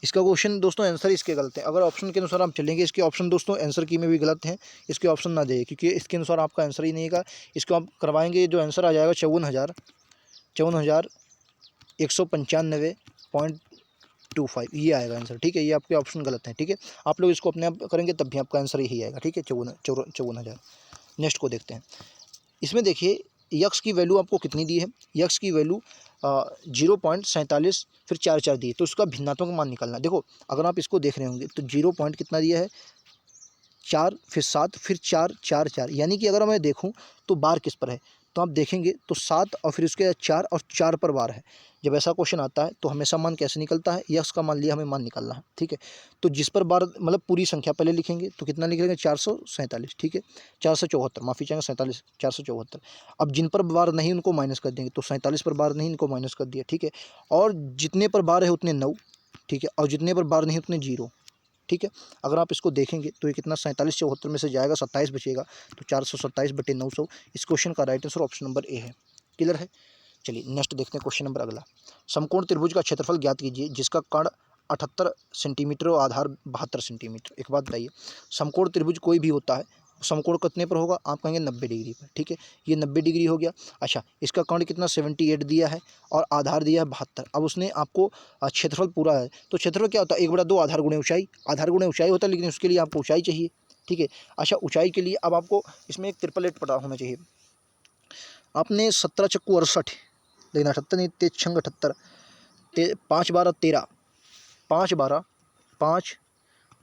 [SPEAKER 1] इसका क्वेश्चन दोस्तों आंसर इसके गलत है। अगर ऑप्शन के अनुसार आप चलेंगे, इसके ऑप्शन दोस्तों आंसर की में भी गलत है, इसके ऑप्शन ना जाइए, क्योंकि इसके अनुसार आपका आंसर ही नहीं का। इसको आप करवाएंगे, जो आंसर आ जाएगा 54,195.25, ये आएगा आंसर, ठीक है। ये आपके ऑप्शन गलत हैं, ठीक है। आप लोग इसको अपने आप करेंगे तब भी आपका आंसर यही आएगा, ठीक है, 54,000। नेक्स्ट को देखते हैं। इसमें देखिए यक्स की वैल्यू आपको कितनी दी है, यक्स की वैल्यू 0.47 फिर 4 4 दी है, तो उसका भिन्नात्मक मान निकालना। देखो अगर आप इसको देख रहे होंगे तो 0 पॉइंट कितना दिया है, 4 फिर 7 फिर 4 4 4, यानी कि अगर मैं देखूं तो बार किस पर है, तो आप देखेंगे तो 7 और फिर उसके 4 और 4 पर बार है। जब ऐसा क्वेश्चन आता है तो हमेशा मान कैसे निकलता है, यक्स का मान लिया, हमें मान निकालना है, ठीक है। तो जिस पर बार मतलब पूरी संख्या पहले लिखेंगे, तो कितना लिखेंगे, 447, ठीक है, 474, माफ़ी चाहेंगे 47, 474। अब जिन पर बार नहीं उनको माइनस कर देंगे, तो 47 पर बार नहीं, इनको माइनस कर दिया, ठीक है। और जितने पर बार है उतने 9, ठीक है, और जितने पर बार नहीं उतने 0, ठीक है। अगर आप इसको देखेंगे तो ये कितना, 47 74 में से जाएगा 27 बचेगा, तो 427/900। इस क्वेश्चन का right answer option number A है। क्लियर है। चलिए नेक्स्ट देखते हैं क्वेश्चन नंबर अगला। समकोण त्रिभुज का क्षेत्रफल ज्ञात कीजिए जिसका कर्ण 78 सेंटीमीटर और आधार 72 सेंटीमीटर। एक बात बताइए, समकोण त्रिभुज कोई भी होता है, समकोण कितने पर होगा, आप कहेंगे 90 डिग्री पर, ठीक है। ये 90 डिग्री हो गया। अच्छा, इसका कर्ण कितना 78 दिया है और आधार दिया है 72। अब उसने आपको क्षेत्रफल पूरा है, तो क्षेत्रफल क्या होता है, 1/2 आधार गुणे ऊंचाई, आधार गुणे ऊंचाई होता है, लेकिन उसके लिए आपको ऊंचाई चाहिए, ठीक है। अच्छा, ऊंचाई के लिए अब आपको इसमें एक ट्रिपलेट पता होना चाहिए। आपने 17 चक्कू 68, लेकिन 78 नहीं, 3 छंग 78, 5 12 13, 5 12 5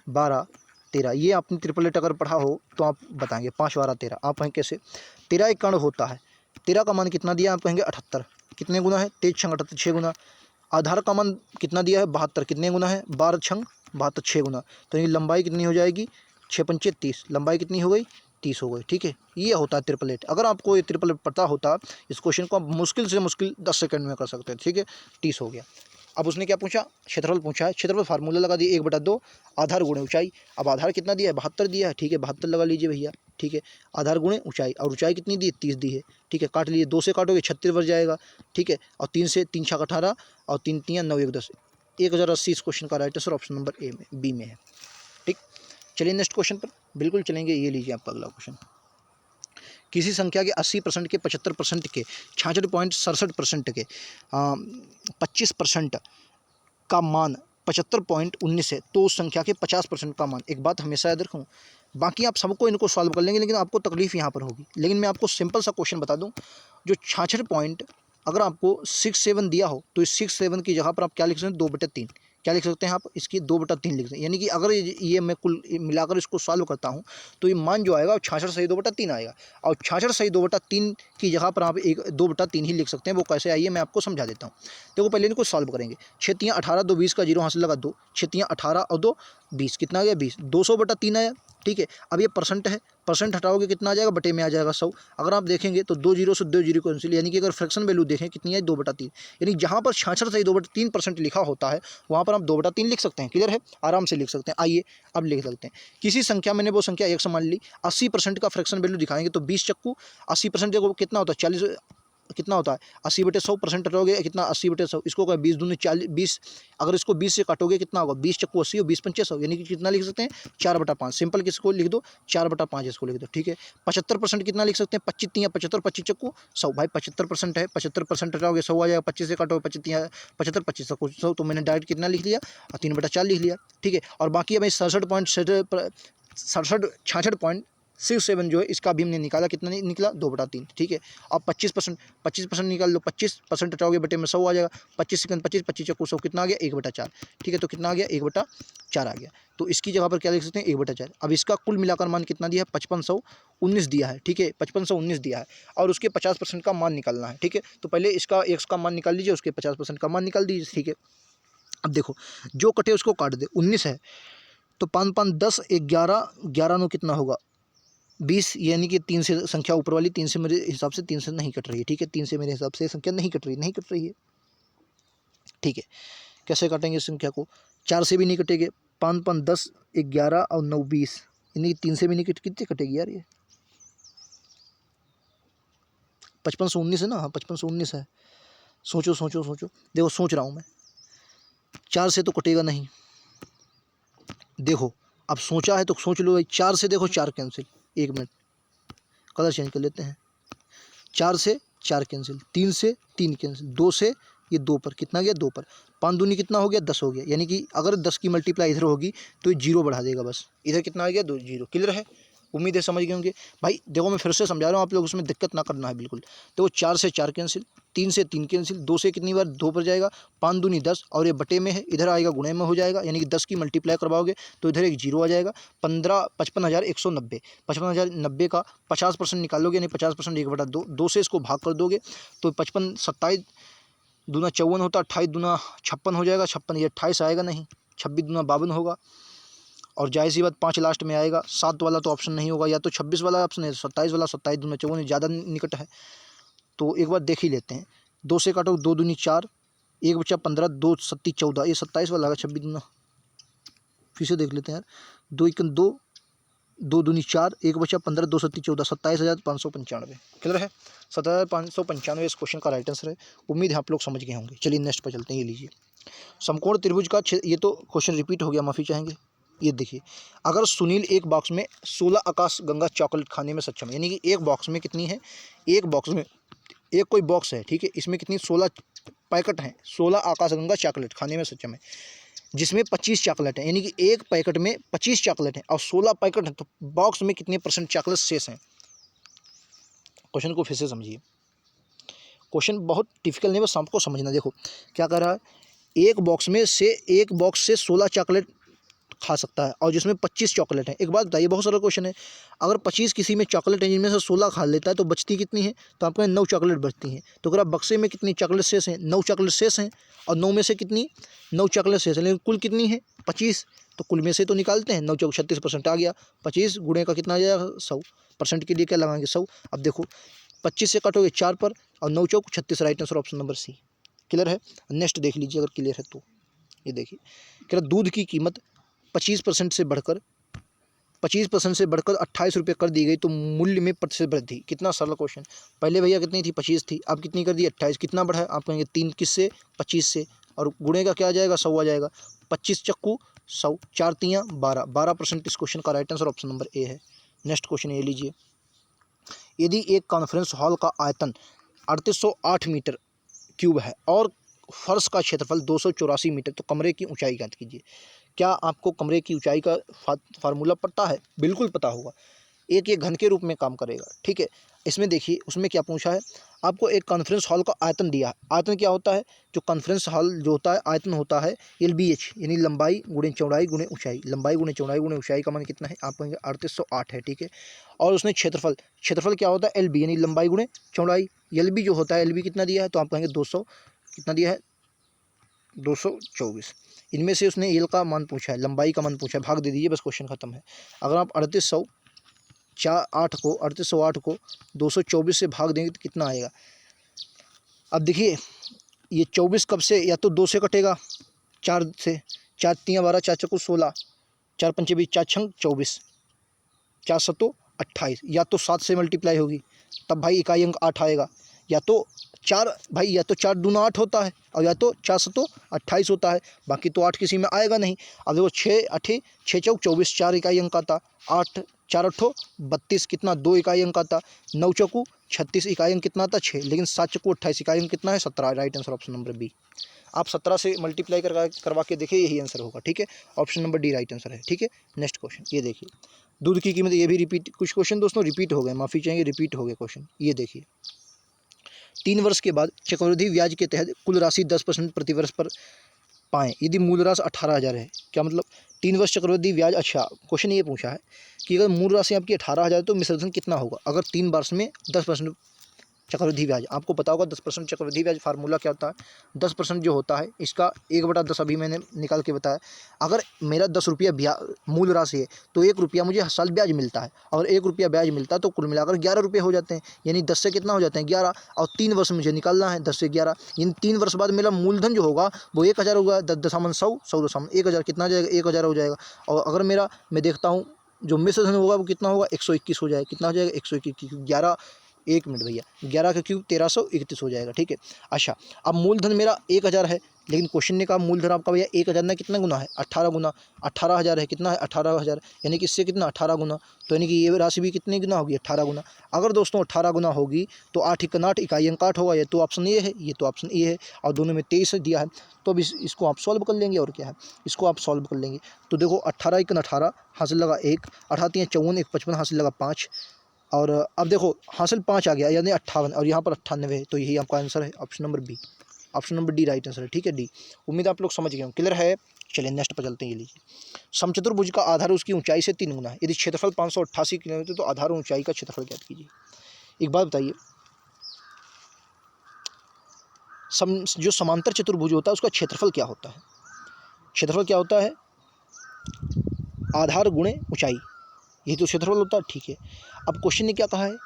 [SPEAKER 1] 12 13, ये आपने ट्रिपलेट अगर पढ़ा हो तो आप बताएंगे 5 12 13। आप कहेंगे कैसे, 13 एक कर्ण होता है, 13 का मान कितना दिया, आप कहेंगे 78, कितने गुना है, 3 छंग 78, 6 गुना। आधार का मान कितना दिया है, 72, कितने गुना है, 12 छंग 72, 6 गुना। तो ये लंबाई कितनी हो जाएगी, 6 पंचे 30, लंबाई कितनी हो गई, 30 हो गई, ठीक है। ये होता है ट्रिपलेट। अगर आपको ये ट्रिपलेट पता होता, इस क्वेश्चन को आप मुश्किल से मुश्किल 10 सेकंड में कर सकते हैं, ठीक है। 30 हो गया। अब उसने क्या पूछा, क्षेत्रफल पूछा है, क्षेत्रफल फार्मूला लगा दिए 1/2 आधार गुणे ऊंचाई। अब आधार कितना दिया है, 72 दिया है, ठीक है, 72 लगा लीजिए भैया, ठीक है। आधार गुणे ऊंचाई, और ऊंचाई कितनी दी है, 30 दी है, ठीक है। काट लिए, 2 से काटोगे 36 बच जाएगा, ठीक है। और 3 से 3 छक 18 और 3 3 9 1 10, 1080। इस क्वेश्चन का राइट आंसर ऑप्शन नंबर ए में, बी में है, ठीक। चलिए नेक्स्ट क्वेश्चन पर बिल्कुल चलेंगे। ये लीजिए आपका अगला क्वेश्चन। किसी संख्या के 80% के, 75% के, 66.67% के, 25% का मान 75.19 है, तो उस संख्या के 50% का मान। एक बात हमेशा याद रखूँ, बाकी आप सबको इनको सॉल्व कर लेंगे, लेकिन आपको तकलीफ यहाँ पर होगी। लेकिन मैं आपको सिंपल सा क्वेश्चन बता दूँ, जो 66 पॉइंट अगर आपको 67 दिया हो, तो इस 67 की जगह पर आप क्या लिख सकते हैं, 2/3। क्या लिख सकते हैं आप, इसकी 2/3 लिख सकते हैं। यानी कि अगर ये मैं कुल मिलाकर इसको सॉल्व करता हूँ, तो ये मान जो आएगा 66 सही 2/3 आएगा। और 66 सही 2/3 की जगह पर आप 2/3 ही लिख सकते हैं। वो कैसे, आइए मैं आपको समझा देता हूँ। देखो पहले इनको सॉल्व करेंगे। 6 3 18, 2 20 का 0 हासिल लगा 2, 6 3 18 और 2 20, कितना आ गया 20, 200/3 आया, ठीक है। अब ये परसेंट है, परसेंट हटाओगे कितना आ जाएगा, बटे में आ जाएगा 100। अगर आप देखेंगे तो 2 जीरो से 2 जीरो कैंसिल, यानी कि अगर फ्रैक्शन वैल्यू देखें कितनी है 2/3, यानी जहाँ पर 66 से 2/3% लिखा होता है वहाँ पर आप 2/3 लिख सकते हैं। क्लियर है, आराम से लिख सकते हैं। आइए अब लिख सकते हैं किसी संख्या, मैंने वो संख्या 1 मान ली, 80% का फ्रैक्शन वैल्यू दिखाएंगे तो 20 चक्कू, 80% देखो कितना होता है 40, कितना होता है 80/100% कटोगे कितना 80/100, इसको कहें 20 दूनी 40, 20, अगर इसको 20 से काटोगे कितना होगा 20 चक्कू 80 और 20 पंचे 100, यानी कि कितना लिख सकते हैं 4/5। सिंपल किसको लिख दो 4/5 इसको लिख दो। ठीक है, 75% कितना लिख सकते हैं 25 तियाँ 75, 25 चक्कू 100, भाई 75% है, 75% हटाओगे 100 आ जाएगा, 25 से काटोगे 25 तियाँ 75, 25 100, तो मैंने डायरेक्ट कितना लिख लिया 3/4 लिख लिया। ठीक है, और बाकी अब 66.67 जो है इसका भी हमने निकाला, कितना निकला 2/3। ठीक है, अब 25% निकाल लो, 25% हटाओगे बटे में 100 आ जाएगा, 25 सेकंड 25, 25 चक्कू 100 कितना आ गया 1/4। ठीक है, तो कितना आ गया 1/4 आ गया, तो इसकी जगह पर क्या लिख सकते हैं 1/4। अब इसका कुल मिलाकर मान कितना दिया है 5519 दिया है। ठीक है, 5519 दिया है और उसके 50% का मान निकालना है। ठीक है, तो पहले इसका x का मान निकाल लीजिए, उसके 50% का मान निकाल दीजिए। ठीक है, अब देखो जो कटे उसको काट दे, 19 है तो 5 5 10 11, 11 नो कितना होगा 20, यानी कि 3 से संख्या ऊपर वाली 3 से मेरे हिसाब से 3 से नहीं कट रही है। ठीक है, 3 से मेरे हिसाब से संख्या नहीं कट रही है। ठीक है, कैसे काटेंगे इस संख्या को, 4 से भी नहीं कटेंगे, 5 5 10 11 और 9 20, यानी कि 3 से भी नहीं कितनी कटेगी यार ये 5519 है ना, हाँ 5519 है। सोचो सोचो सोचो, देखो सोच रहा हूँ मैं, 4 से तो कटेगा नहीं, देखो अब सोचा है तो सोच लो भाई, 4 से देखो 4 कैंसिल, 1 मिनट कलर चेंज कर लेते हैं, 4 से 4 कैंसिल, 3 से 3 कैंसिल, 2 से ये 2 पर कितना गया 2 पर, 5 दूनी कितना हो गया 10 हो गया, यानी कि अगर 10 की मल्टीप्लाई इधर होगी तो ये 0 बढ़ा देगा बस, इधर कितना आ गया 2 0। क्लियर है, उम्मीद है समझ गए होंगे भाई। देखो मैं फिर से समझा रहा हूँ, आप लोग उसमें दिक्कत ना करना है बिल्कुल। देखो 4 से 4 कैंसिल, 3 से 3 कैंसिल, 2 से कितनी बार 2 पर जाएगा, 5 दूनी 10 और ये बटे में है, इधर आएगा गुणे में हो जाएगा, यानी कि 10 की मल्टीप्लाई करवाओगे तो इधर एक 0 आ जाएगा। 55,190, 55,090 का 50% निकालोगे, यानी 50% 1/2, 2 से इसको भाग कर दोगे तो 55 27 दूना 54 होता, 28 दूना 56 हो जाएगा, 56 ये 28 आएगा नहीं, 26 दूना 52 होगा, और जाहिर सी बात 5 लास्ट में आएगा, 7 वाला तो ऑप्शन नहीं होगा, या तो 26 वाला ऑप्शन है, 27 वाला, 27 दूना 54 ज़्यादा निकट है, तो एक बार देख ही लेते हैं। 2 से काटो 2 दूनी 4, 1 बचा 15, 2 सत्ती 14, ये 27 वाला आएगा, 26 दूना, फिर से देख लेते हैं यार, 2 1 2, 2 दूनी 4, 1 बचा 15, 2 सत्ती 14, 27,595। क्लियर है, 27,595 इस क्वेश्चन का राइट आंसर है। उम्मीद है आप लोग समझ गए होंगे। चलिए नेक्स्ट पर चलते हैं, ये लीजिए समकोण त्रिभुज का ये तो क्वेश्चन रिपीट हो गया, माफ़ी चाहेंगे। ये देखिए, अगर सुनील एक बॉक्स में 16 आकाश गंगा चॉकलेट खाने में सक्षम है, यानी कि एक बॉक्स में कितनी है, एक बॉक्स में एक कोई बॉक्स है, ठीक है, इसमें कितनी 16 पैकेट हैं, 16 आकाश गंगा चॉकलेट खाने में सक्षम है, जिसमें 25 चॉकलेट है, यानी कि एक पैकेट में 25 चॉकलेट है और 16 पैकेट है, तो बॉक्स में कितने % चॉकलेट शेष हैं। क्वेश्चन को फिर से समझिए, क्वेश्चन बहुत डिफिकल्ट नहीं, बस आपको समझना। देखो क्या कर रहा है, एक बॉक्स से 16 चॉकलेट खा सकता है और जिसमें 25 चॉकलेट है। एक बात बताइए, बहुत सारा क्वेश्चन है, अगर 25 किसी में चॉकलेट है जिनमें से 16 खा लेता है तो बचती कितनी है, तो आपको 9 चॉकलेट बचती हैं। तो अगर आप बक्से में कितनी चॉकलेट शेष हैं, 9 चॉकलेट शेष हैं, और 9 में से कितनी 9 चॉकलेट शेष है, लेकिन कुल कितनी है 25, तो कुल में से तो निकालते हैं, 9 चौक 36% आ गया, 25 गुणे का कितना आ जाएगा 100%, के लिए क्या लगाएंगे 100। अब देखो 25 से काटोगे 4 पर और 9 चौक 36, right answer option number C. Clear है, नेक्स्ट देख लीजिए अगर क्लियर है तो। ये देखिए क्या, दूध की कीमत 25% से बढ़कर 28 रुपये कर दी गई तो मूल्य में प्रतिशत वृद्धि। कितना सरल क्वेश्चन, पहले भैया कितनी थी 25 थी, अब कितनी कर दी 28, कितना बढ़ा है, आप कहेंगे 3 किससे 25 से, और गुणे का क्या आ जाएगा 100 आ जाएगा, 25 चक्कू 100, 4 तियाँ 12, 12% इस क्वेश्चन का right answer option number A है। नेक्स्ट क्वेश्चन ये लीजिए, यदि एक कॉन्फ्रेंस हॉल का आयतन 3808 मीटर क्यूब है और फर्श का क्षेत्रफल 284 मीटर, तो कमरे की ऊंचाई ज्ञात कीजिए। क्या आपको कमरे की ऊंचाई का फार्मूला पता है, बिल्कुल पता होगा, एक ये घन के रूप में काम करेगा। ठीक है, इसमें देखिए उसमें क्या पूछा है, आपको एक कॉन्फ्रेंस हॉल का आयतन दिया है। आयतन क्या होता है, जो कॉन्फ्रेंस हॉल जो होता है आयतन होता है LBH, यानी लंबाई गुणे चौड़ाई गुणे ऊंचाई, लंबाई गुणे चौड़ाई गुणे ऊंचाई का मान कितना है, आप कहेंगे 3808 है। ठीक है, और उसने क्षेत्रफल क्या होता है LB, यानी लंबाई गुणे चौड़ाई, LB जो होता है LB कितना दिया है, तो आप कहेंगे 200 कितना दिया है 224। इनमें से उसने एल का मान पूछा है, लंबाई का मान पूछा है, भाग दे दीजिए, बस क्वेश्चन खत्म है। अगर आप 3808 को 224 से भाग देंगे तो कितना आएगा। अब देखिए ये 24 कब से, या तो 2 से कटेगा, 4 से, 4 3 12, 4 चौको 16, 4 पंचे 20, 4 छंग 24, 4 सत्तो 28, या तो 7 से मल्टीप्लाई होगी तब भाई इकाई अंक 8 आएगा, या तो 4 भाई, या तो 4 दूना 8 होता है और या तो 4 सत्तो 28 होता है, बाकी तो 8 किसी में आएगा नहीं। अब देखो 6 8 6 चौक 24, 4 इकाई अंक आता, 8 4 8 32, कितना 2 इकाई अंक आता, 9 चौकू 36 इकाई अंक कितना आता 6, लेकिन 7 चौकू 28 इकाई अंक कितना है 17। Right answer option number B. आप 17 से मल्टीप्लाई करवा के देखिए, यही आंसर होगा। ठीक है, option number D right answer है। ठीक है, नेक्स्ट क्वेश्चन ये देखिए, दूध की कीमत, ये भी रिपीट, कुछ क्वेश्चन दोस्तों रिपीट हो गए, माफ़ी चाहिए, रिपीट हो गए क्वेश्चन। ये देखिए 3 वर्ष के बाद चक्रवृद्धि ब्याज के तहत कुल राशि 10% प्रतिवर्ष पर पाएँ यदि मूल राशि 18,000 है। क्या मतलब 3 वर्ष चक्रवृद्धि ब्याज। अच्छा, क्वेश्चन ये पूछा है कि अगर मूल राशि आपकी 18,000 तो मिश्रधन कितना होगा अगर 3 वर्ष में 10% चक्रवृद्धि ब्याज। आपको पता होगा 10% चक्रवृद्धि ब्याज फार्मूला क्या होता है। 10% जो होता है इसका 1/10 अभी मैंने निकाल के बताया। अगर मेरा 10 रुपया मूल राशि है तो 1 रुपया मुझे हर साल ब्याज मिलता है, और 1 रुपया ब्याज मिलता है तो कुल मिलाकर 11 रुपये हो जाते हैं। यानी 10 से कितना हो जाते हैं 11, और 3 वर्ष मुझे निकालना है 10 से 11, यानी 3 वर्ष बाद मेरा मूलधन जो होगा वो 1,000 होगा। 10 100 10,000 कितना जाएगा 1,000 हो जाएगा। और अगर मेरा मैं देखता हूँ जो मिश्रधन होगा वो कितना होगा 121 हो जाएगा। कितना हो जाएगा 121, 11, 1 मिनट भैया, 11 का क्यूब 1331 हो जाएगा। ठीक है, अच्छा अब मूलधन मेरा 1,000 है, लेकिन क्वेश्चन ने कहा मूलधन आपका भैया 1,000 ना कितना गुना है 18 गुना, 18,000 है, कितना है 18,000, यानी कि इससे कितना 18 गुना, तो यानी कि ये राशि भी कितनी गुना होगी 18 गुना। अगर दोस्तों 18 गुना होगी तो 8 × 8 इकाई अंक 8 होगा। ये तो ऑप्शन ए है, ये तो ऑप्शन ए है, और दोनों में 23 दिया है। तो अब इसको आप सॉल्व कर लेंगे, और क्या है इसको आप सॉल्व कर लेंगे। तो देखो 18 × 18 हासिल लगा 1, 18 × 3 = 54, 1 × 55 हासिल लगा 5, और अब देखो हासिल 5 आ गया, यानी 58, और यहाँ पर 98 है, तो यही आपका आंसर है option number B. Option number D right answer है। ठीक है, डी। उम्मीद आप लोग समझ गए हों, क्लियर है। चलिए नेक्स्ट पर चलते हैं। ये लीजिए, समचतुर्भुज का आधार उसकी ऊंचाई से 3 गुना है यदि क्षेत्रफल 588 किलोमीटर तो आधार ऊंचाई का क्षेत्रफल ज्ञात कीजिए। एक बात बताइए, जो समांतर चतुर्भुज होता है उसका क्षेत्रफल क्या होता है। क्षेत्रफल क्या होता है, आधार गुणे ऊंचाई, यही तो क्षेत्रफल होता है। ठीक है, अब क्वेश्चन ने क्या कहा है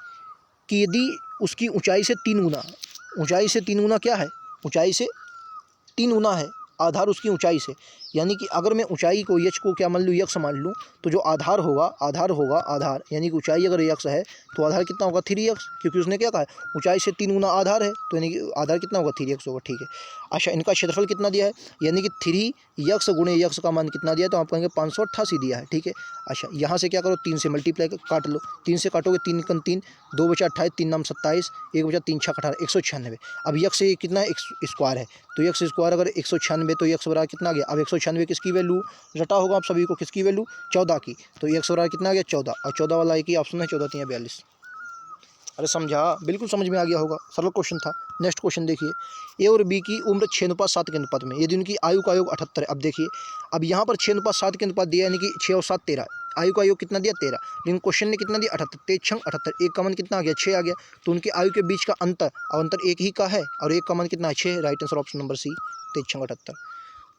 [SPEAKER 1] कि यदि उसकी ऊंचाई से 3 गुना, ऊंचाई से 3 गुना क्या है, ऊंचाई से 3 गुना है आधार उसकी ऊंचाई से, यानी कि अगर मैं ऊंचाई को यक्ष को क्या मान लूँ यक्ष मान लूँ, तो जो आधार होगा आधार यानी कि ऊंचाई अगर यक्ष है तो आधार कितना होगा 3x, क्योंकि उसने क्या कहा है ऊंचाई से 3 गुना आधार है, तो यानी कि आधार कितना होगा 3x होगा। ठीक है, अच्छा इनका क्षेत्रफल कितना दिया है, यानी कि 3x गुणे यक्ष का मान कितना दिया है, तो आप कहेंगे 588 दिया है। ठीक है, अच्छा यहाँ से क्या करो 3 से मल्टीप्लाई काट लो, 3 से काटोगे 3 × 3 2 बचा 28, 3 9 27, 1 बचा 3 6 18, 196। अब यक्ष से कितना है स्क्वायर है, तो यक्ष स्क्वायर अगर 196 तो यक्ष बराबर कितना आ गया। अब 196 किसकी वैल्यू रटा होगा आप सभी को, किसकी वैल्यू 14 की, तो यक्ष बराबर कितना आ गया 14, और 14 वाला एक ही ऑप्शन है 14 3 42। अरे समझा, बिल्कुल समझ में आ गया होगा, सरल क्वेश्चन था। नेक्स्ट क्वेश्चन देखिए, ए और बी की उम्र 6:7 के अनुपात में यदि उनकी आयु का योग 78 है। अब देखिए, अब यहाँ पर 6:7 के अनुपात दिया, यानी कि 6 और 7 13, आयु का योग कितना दिया 13, लेकिन क्वेश्चन ने कितना दिया 78, 3 6 78, एक का मान कितना आ गया 6 आ गया, तो उनकी आयु के बीच का अंतर, और अंतर एक ही का है, और एक का मान कितना है 6। Right answer option number C, 3 6 78।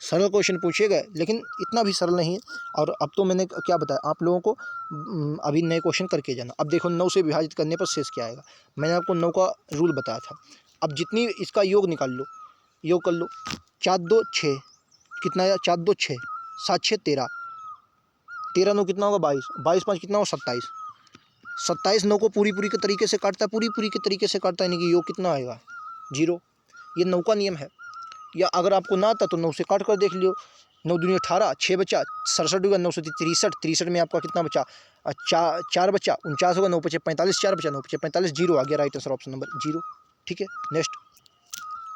[SPEAKER 1] सरल क्वेश्चन पूछे गए, लेकिन इतना भी सरल नहीं है। और अब तो मैंने क्या बताया आप लोगों को, अभी नए क्वेश्चन करके जाना। अब देखो 9 से विभाजित करने पर शेष क्या आएगा, मैंने आपको 9 का रूल बताया था। अब जितनी इसका योग निकाल लो, योग कर लो, 4 2 6 कितना आया 4 2 6, 7 6 13, 13 9 कितना होगा 22, 22 5 कितना होगा 27, 27 9 को पूरी के तरीके से काटता है, पूरी के तरीके से काटता है, यानी कि योग कितना आएगा 0। ये 9 का नियम है। या अगर आपको ना आता तो 9 से काट कर देख लियो, 9 दूनी 18, 6 बचा 67 होगा, 9 से 63 में आपका कितना बचा 4 बचा 49 होगा, 9 बचे 45, 4 बचा 9 बचे 45, 0 आ गया। Right answer option number 0। ठीक है, नेक्स्ट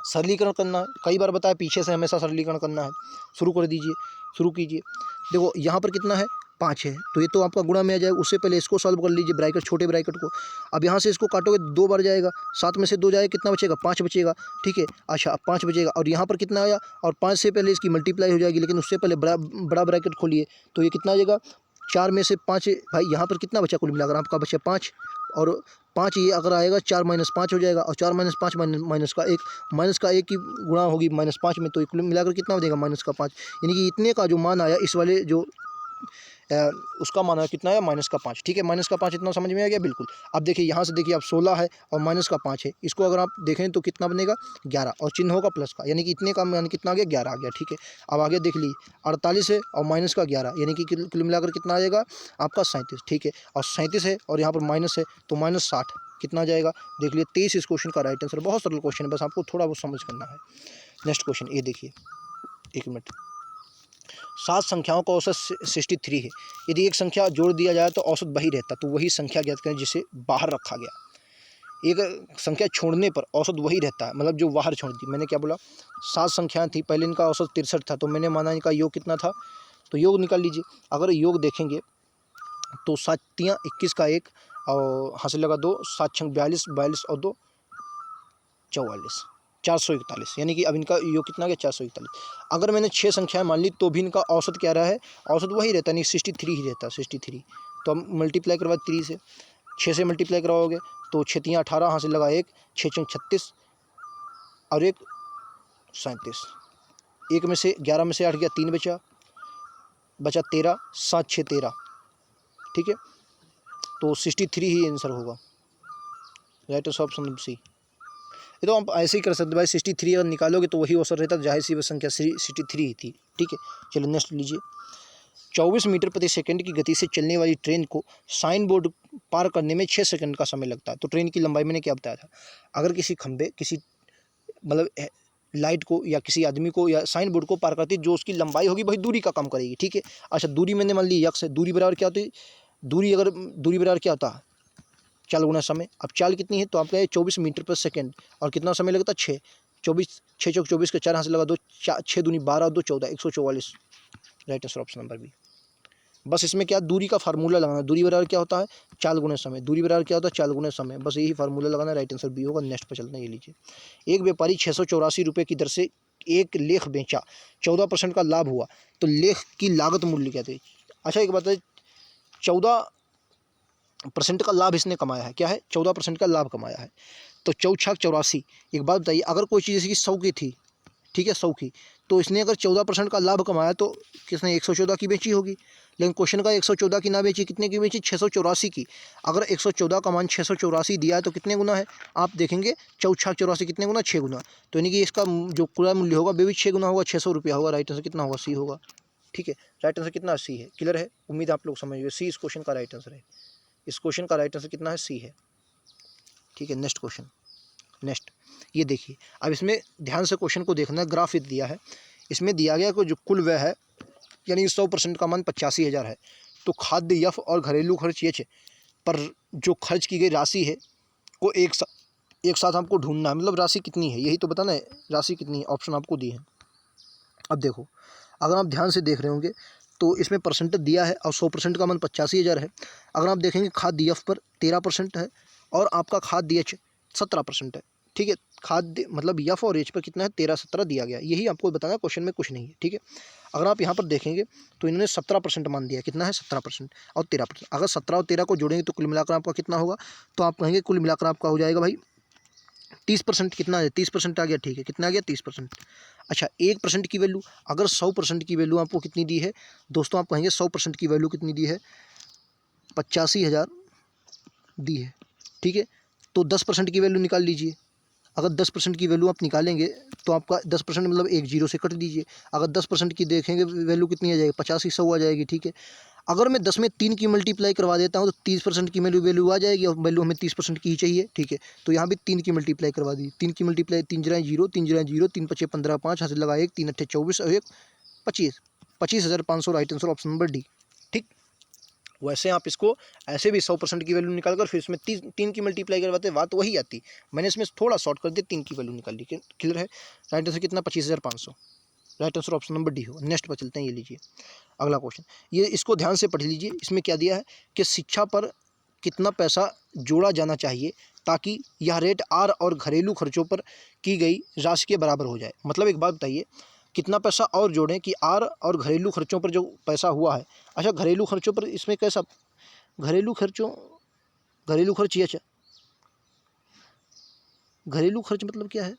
[SPEAKER 1] सरलीकरण करना है, कई बार बताया पीछे से हमेशा सरलीकरण करना है। शुरू कर दीजिए, शुरू कीजिए। देखो यहाँ पर कितना है 5 है, तो ये तो आपका गुणा में आ जाएगा, उससे पहले इसको सॉल्व कर लीजिए ब्रैकेट, छोटे ब्रैकेट को। अब यहाँ से इसको काटोगे 2 बार जाएगा, 7 में से 2 जाएगा, कितना बचेगा 5 बचेगा। ठीक है, अच्छा अब 5 बचेगा, और यहाँ पर कितना आया, और 5 से पहले इसकी मल्टीप्लाई हो जाएगी, लेकिन उससे पहले बड़ा ब्रैकेट खोलिए, तो ये कितना आ जाएगा 4 में से 5, भाई यहाँ पर कितना बचा कुल मिलाकर आपका बचा 5, और 5 ये अगर आएगा 4 - 5 हो जाएगा, और 4 - 5 माइनस का 1 की गुणा होगी -5 में, तो कुल मिलाकर कितना हो जाएगा -5, यानी कि इतने का जो मान आया इस वाले जो उसका मान आया कितना आया -5। ठीक है, -5 इतना समझ में आ गया बिल्कुल। अब देखिए यहाँ से देखिए अब 16 है और -5 है, इसको अगर आप देखें तो कितना बनेगा 11, और चिन्ह होगा प्लस का, यानी कि इतने का मान कितना आ गया 11 आ गया। ठीक है, अब आगे देख लीजिए 48 है और माइनस का 11, यानी कि कुल मिलाकर कितना आ जाएगा आपका 37। ठीक है, और 37 है और यहाँ पर माइनस है तो -60 कितना आ जाएगा देख लीजिए 23 इस क्वेश्चन का राइट आंसर। बहुत सरल क्वेश्चन है, बस आपको थोड़ा बहुत समझ करना है। नेक्स्ट क्वेश्चन ये देखिए, 1 मिनट। 7 संख्याओं का औसत 63 है। यदि एक संख्या जोड़ दिया जाए तो औसत वही रहता, तो वही संख्या ज्ञात करें जिसे बाहर रखा गया। एक संख्या छोड़ने पर औसत वही रहता है, मतलब जो बाहर छोड़ दी। मैंने क्या बोला, 7 संख्याएं थी, पहले इनका औसत 63 था, तो मैंने माना इनका योग कितना था, तो योग निकाल लीजिए। अगर योग देखेंगे तो 7 तियाँ 21 का 1 और हासिल लगा 2, 7 छंग 42, 42 और 2 44, 441, यानी कि अब इनका योग कितना गया 441। अगर मैंने 6 संख्याएं मान ली तो भी इनका औसत क्या रहा है, औसत वही रहता, नहीं 63 ही रहता, 63। तो हम मल्टीप्लाई करवा 3 से, 6 से मल्टीप्लाई करवाओगे तो 6 तियाँ 18, हासिल लगा 1, 6 छंग 36 और 1 37। 1 में से 11 में से 8 गया 3 बचा 13, 7 6 13। ठीक है, तो 63 ही आंसर होगा, राइट ऑप्शन सी। ये तो आप ऐसे ही कर सकते भाई, 63 अगर निकालोगे तो वही औसत रहता, जाहिर सी वो संख्या 63 ही थी। ठीक है, चलिए नेक्स्ट लीजिए। 24 मीटर प्रति सेकंड की गति से चलने वाली ट्रेन को साइन बोर्ड पार करने में 6 सेकंड का समय लगता है। तो ट्रेन की लंबाई मैंने क्या बताया था, अगर किसी खंबे, किसी मतलब लाइट को या किसी आदमी को या साइन बोर्ड को पार करती है, जो उसकी लंबाई होगी वही दूरी का काम करेगी। ठीक है, अच्छा दूरी मैंने मान ली यक्स है, दूरी बराबर क्या होती है, दूरी बराबर क्या होता है, चाल गुना समय। अब चाल कितनी है, तो आपका 24 मीटर पर सेकंड, और कितना समय लगता है 6, 24 6 चौक 24 के 4 हाथ से लगा 2, 6 दूनी 12 2 14, 144, right answer option number B. बस इसमें क्या दूरी का फार्मूला लगाना, दूरी बराबर क्या होता है चाल गुना समय, दूरी बराबर क्या होता है चाल गुना समय, बस यही फार्मूला लगाना, राइट आंसर बी होगा। नेक्स्ट पर चलते हैं, ये लीजिए। एक व्यापारी 684 रुपये की दर से एक लेख बेचा, 14% का लाभ हुआ, तो लेख की लागत मूल्य क्या थी। अच्छा एक बात है, 14% का लाभ इसने कमाया है, क्या है 14% का लाभ कमाया है, तो 4 छक 84। एक बात बताइए, अगर कोई चीज़ जैसे कि 100 की थी, ठीक है 100 की, तो इसने अगर 14% का लाभ कमाया तो किसने 114 की बेची होगी, लेकिन क्वेश्चन का 114 की ना बेची, कितने की बेची 684 की। अगर 114 का मान 684 दिया है तो कितने गुना है, आप देखेंगे 4 छक 84 कितने गुना 6 गुना, तो यानी कि इसका जो पूरा मूल्य होगा वे भी 6 गुना होगा, 600 रुपया होगा। राइट आंसर कितना होगा सी होगा। ठीक है, राइट आंसर कितना सी है, क्लियर है, उम्मीद आप लोग समझ गए, सी इस क्वेश्चन का राइट आंसर है। इस क्वेश्चन का राइट आंसर कितना है सी है। ठीक है, नेक्स्ट क्वेश्चन। नेक्स्ट ये देखिए, अब इसमें ध्यान से क्वेश्चन को देखना है, ग्राफ ये दिया है, इसमें दिया गया कि जो कुल व्यय है यानी 100% का मान 85,000 है, तो खाद्य यफ और घरेलू खर्च ये पर जो खर्च की गई राशि है को एक साथ हमको ढूंढना है, मतलब राशि कितनी है यही तो बताना है, राशि कितनी है, ऑप्शन आपको दिए हैं। अब देखो, अगर आप ध्यान से देख रहे होंगे तो इसमें परसेंटेज दिया है और 100% का मान 85,000 है। अगर आप देखेंगे खाद्य यफ पर 13% है और आपका खाद्य एच 17% है। ठीक है, खाद्य मतलब यफ और एच पर कितना है 13-17 दिया गया, यही आपको बताना, क्वेश्चन में कुछ नहीं है। ठीक है, अगर आप यहाँ पर देखेंगे तो इन्होंने 17% मान दिया, कितना है 17% और 13%। अगर 17 और 13 को जोड़ेंगे तो कुल मिलाकर आपका कितना होगा, तो आप कहेंगे कुल मिलाकर आपका हो जाएगा भाई 30%। कितना है 30% आ गया, ठीक है, कितना आ गया 30%। अच्छा 1% की वैल्यू, अगर 100% की वैल्यू आपको कितनी दी है दोस्तों, आप कहेंगे 100% की वैल्यू कितनी दी है 85,000 दी है। ठीक है, तो 10% की वैल्यू निकाल लीजिए। अगर 10% की वैल्यू आप निकालेंगे तो आपका 10% मतलब एक जीरो से कट दीजिए। अगर 10% की देखेंगे वैल्यू कितनी आ जाएगी 85 100 आ जाएगी। ठीक है, अगर मैं 10 में 3 की मल्टीप्लाई करवा देता हूँ तो 30% की वैल्यू आ जाएगी, और वैल्यू हमें 30% की ही चाहिए। ठीक है, तो यहाँ भी 3 की मल्टीप्लाई करवा दी, 3 की मल्टीप्लाई 3 जरा 0, 3 जरा 0, 3 पचे 15 5 हाथ लगा 1, 3 अट्ठे 24 और 1 25, 25,500 right answer option number D. ठीक, वैसे आप इसको ऐसे भी 100% की वैल्यू निकाल कर फिर इसमें 3 की मल्टीप्लाई करवाते बात वही आती, मैंने इसमें थोड़ा शॉर्ट कर दिया, 3 की वैल्यू निकाल ली। क्लियर है, राइट आंसर कितना 25,500, right answer option number D होगा। नेक्स्ट पर चलते हैं, ये लीजिए अगला क्वेश्चन, ये इसको ध्यान से पढ़ लीजिए। इसमें क्या दिया है कि शिक्षा पर कितना पैसा जोड़ा जाना चाहिए ताकि यह रेट आर और घरेलू खर्चों पर की गई राशि के बराबर हो जाए। मतलब एक बात बताइए, कितना पैसा और जोड़ें कि आर और घरेलू खर्चों पर जो पैसा हुआ है। अच्छा घरेलू खर्चों पर इसमें कैसा, घरेलू घरेलू खर्च एच है। घरेलू खर्च मतलब क्या है,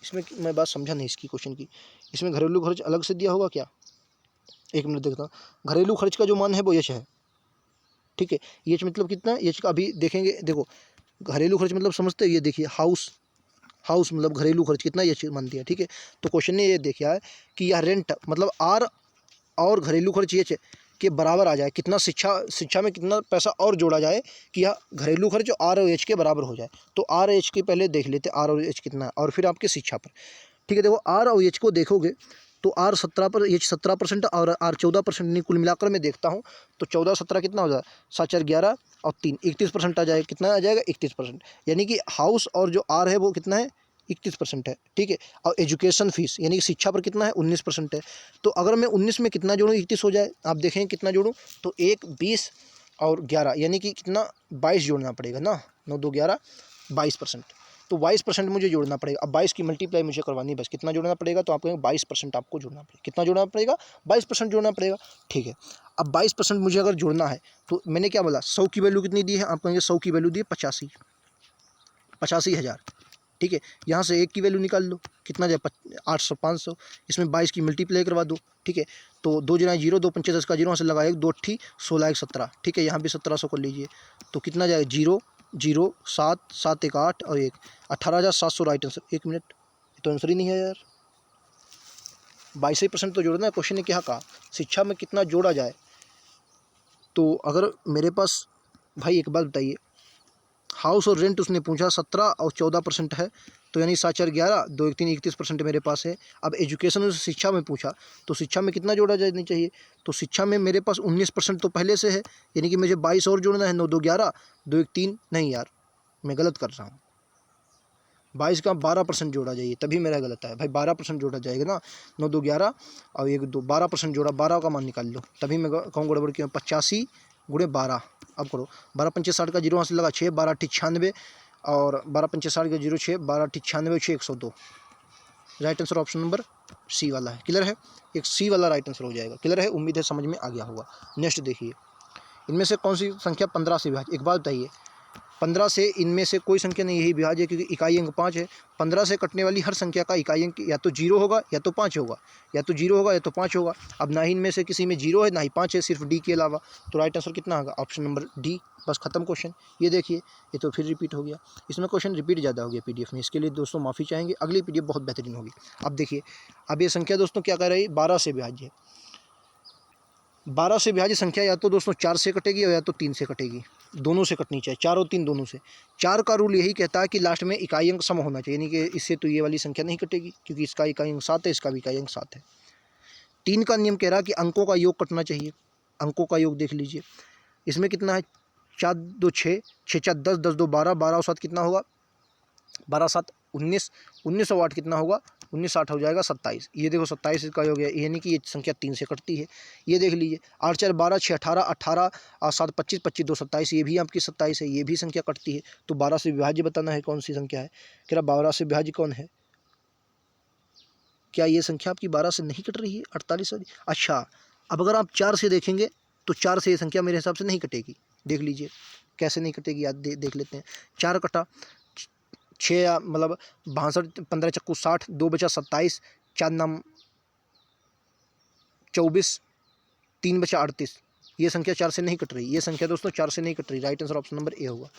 [SPEAKER 1] इसमें मैं बात समझा नहीं इसकी क्वेश्चन की। इसमें घरेलू खर्च अलग से दिया होगा क्या? एक मिनट देखता हूँ। घरेलू खर्च का जो मान है वो एच है, ठीक है। एच मतलब कितना, एच का अभी देखेंगे। देखो घरेलू खर्च मतलब समझते हैं, ये देखिए हाउस मतलब घरेलू खर्च कितना एच मान दिया, ठीक है। तो क्वेश्चन ने ये देखा है कि यह रेंट मतलब आर और घरेलू खर्च एच के बराबर आ जाए, कितना शिक्षा में कितना पैसा और जोड़ा जाए कि यह घरेलू खर्च आर और एच के बराबर हो जाए। तो आर एच के पहले देख लेते, आर और एच कितना है, और फिर आपके शिक्षा पर, ठीक है। देखो आर और एच को देखोगे तो आर 17 पर, एच 17% और आर 14%, नहीं कुल मिलाकर मैं देखता हूँ तो 14-17 कितना हो जाए, 7-4-11 और 3 31% आ जाएगा। कितना आ जाएगा, 31%। यानी कि हाउस और जो आर है वो कितना है, 31% है, ठीक है। और एजुकेशन फीस यानी कि शिक्षा पर कितना है, 19% है। तो अगर मैं 19 में कितना जोड़ूँ, 31 हो जाए। आप देखें कितना जोड़ूँ, तो 1 20 और 11 यानी कि कितना 22 जोड़ना पड़ेगा ना, 9 2 11 22%। तो 22% मुझे जोड़ना पड़ेगा। अब 22 की मल्टीप्लाई मुझे करवानी है, बस कितना जोड़ना पड़ेगा, तो आपको 22% आपको जोड़ना पड़ेगा। कितना जोड़ना पड़ेगा, 22% जोड़ना पड़ेगा, ठीक है। अब 22% मुझे अगर जोड़ना है तो मैंने क्या बोला, 100 की वैल्यू कितनी दी है, आप कहेंगे 100 की वैल्यू दी है 85,000, ठीक है। यहाँ से 1 की वैल्यू निकाल लो, कितना जाए 800 500, इसमें 22 की मल्टीप्लाई करवा दो, ठीक है। तो 2 जगह 0 2 पंचे 10 का 0 से लगाए 2 ठी 16 1 17, ठीक है। यहाँ भी 1700 कर लीजिए, तो कितना जाएगा 0 0 7 7 1 8 और 1 18,700 राइट आंसर। 1 मिनट, ये तो आंसर ही नहीं है यार। 22% तो जोड़ना है। क्वेश्चन ने क्या कहा, शिक्षा में कितना जोड़ा जाए। तो अगर मेरे पास, भाई एक बात बताइए, हाउस और रेंट उसने पूछा 17 और 14% है, तो यानी 7 4 11 2 1 3 31% मेरे पास है। अब एजुकेशन उसने शिक्षा में पूछा, तो शिक्षा में कितना जोड़ा जाना चाहिए, तो शिक्षा में मेरे पास 19% तो पहले से है, यानी कि मुझे 22 और जोड़ना है। 9 2 11 2 1 3, नहीं यार मैं गलत कर रहा हूँ, 22 का 12% जोड़ा जाइए, तभी मेरा गलत है भाई। 12% जोड़ा जाएगा ना, 9 2 11 और 1 2 12% जोड़ा, 12 का मान निकाल लो, तभी मैं कहूँ गड़बड़ क्यों। 85 गुणे 12, अब करो 12 पंचे 60 का 0 वहाँ से लगा 6 12 98 और 12 पंचे 60 का 0 6 12 98 6 102। Right answer option number C वाला है। क्लियर है, एक सी वाला राइट आंसर हो जाएगा। क्लियर है, उम्मीद है समझ में आ गया होगा। नेक्स्ट देखिए, इनमें से कौन सी संख्या 15 से विभाज्य। एक बात बताइए, 15 से इनमें से कोई संख्या नहीं यही विभाज्य है, क्योंकि इकाई अंक 5 है। 15 से कटने वाली हर संख्या का इकाई अंक या तो 0 होगा या तो 5 होगा, या तो 0 होगा या तो 5 होगा। अब ना ही इनमें से किसी में 0 है ना ही 5 है, सिर्फ डी के अलावा। तो राइट आंसर कितना होगा, ऑप्शन नंबर डी। बस खत्म क्वेश्चन। ये देखिए, ये तो फिर रिपीट हो गया, इसमें क्वेश्चन रिपीट ज़्यादा हो गया पीडीएफ में, इसके लिए दोस्तों माफ़ी चाहेंगे। अगली पीडीएफ बहुत बेहतरीन होगी। अब देखिए, अब ये संख्या दोस्तों क्या कह रही है, 12 से विभाज्य है। 12 से विभाज्य संख्या या तो दोस्तों 4 से कटेगी और या तो 3 से कटेगी, दोनों से कटनी चाहिए, 4 और 3 दोनों से। 4 का रूल यही कहता है कि लास्ट में इकाई अंक सम होना चाहिए, यानी कि इससे तो ये वाली संख्या नहीं कटेगी, क्योंकि इसका इकाई अंक 7 है, इसका भी इकाई अंक 7 है। 3 का नियम कह रहा है कि अंकों का योग कटना चाहिए। अंकों का योग देख लीजिए, इसमें कितना है, 4 2 6 6 4 10 10 2 12 12 और 7 कितना होगा, 12 7 19 19 और 8 कितना होगा, 19 8 हो जाएगा 27। ये देखो 27 का हो गया, यानी कि ये संख्या 3 से कटती है। ये देख लीजिए, 8 4 12 6 18 18 और 7 25 25 2 27, ये भी आपकी 27 है, ये भी संख्या कटती है। तो 12 से विभाज्य बताना है कौन सी संख्या है। कह रहा 12 से विभाज्य कौन है, क्या ये संख्या आपकी 12 से नहीं कट रही है, 48 वाली। अच्छा, अब अगर आप 4 से देखेंगे तो 4 से ये संख्या मेरे हिसाब से नहीं कटेगी। देख लीजिए कैसे नहीं कटेगी, याद देख लेते हैं। 4 कटा, 6 मतलब 62 15 चक्कू 60, 2 बचा 27, 4 नाम 24, 3 बचा 38। ये संख्या 4 से नहीं कट रही, ये संख्या दोस्तों 4 से नहीं कट रही। राइट आंसर ऑप्शन नंबर ए होगा।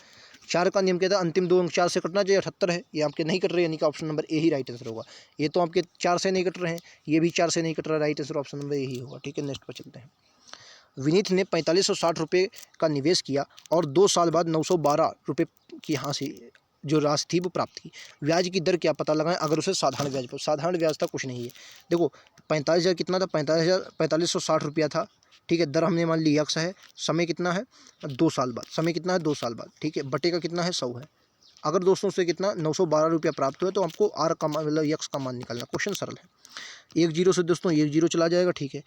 [SPEAKER 1] 4 का नियम कहता है अंतिम 2 अंक 4 से कटना चाहिए, 78 है, ये आपके नहीं कट रहे, यानी कि ऑप्शन नंबर ए ही राइट आंसर होगा। ये तो आपके 4 से नहीं कट रहे हैं, ये भी 4 से नहीं कट रहा, राइट आंसर ऑप्शन नंबर यही होगा। ठीक है, नेक्स्ट पर चलते हैं। विनीत ने 4560 रुपये का निवेश किया और 2 साल बाद 912 रुपये की यहाँ से जो राशि थी वो प्राप्त की। ब्याज की दर क्या पता लगाएं अगर उसे साधारण ब्याज पर, साधारण ब्याज था कुछ नहीं है। देखो 45,000 कितना था, 4560 रुपया था, ठीक है। दर हमने मान ली यक्स है, समय कितना है 2 साल बाद, समय कितना है 2 साल बाद, ठीक है। बटे का कितना है 100 है। अगर दोस्तों से कितना 912 रुपया प्राप्त हुआ तो आपको आर का मान मतलब यक्स का मान निकालना। क्वेश्चन सरल है। 1 0 से दोस्तों 1 0 चला जाएगा, ठीक है।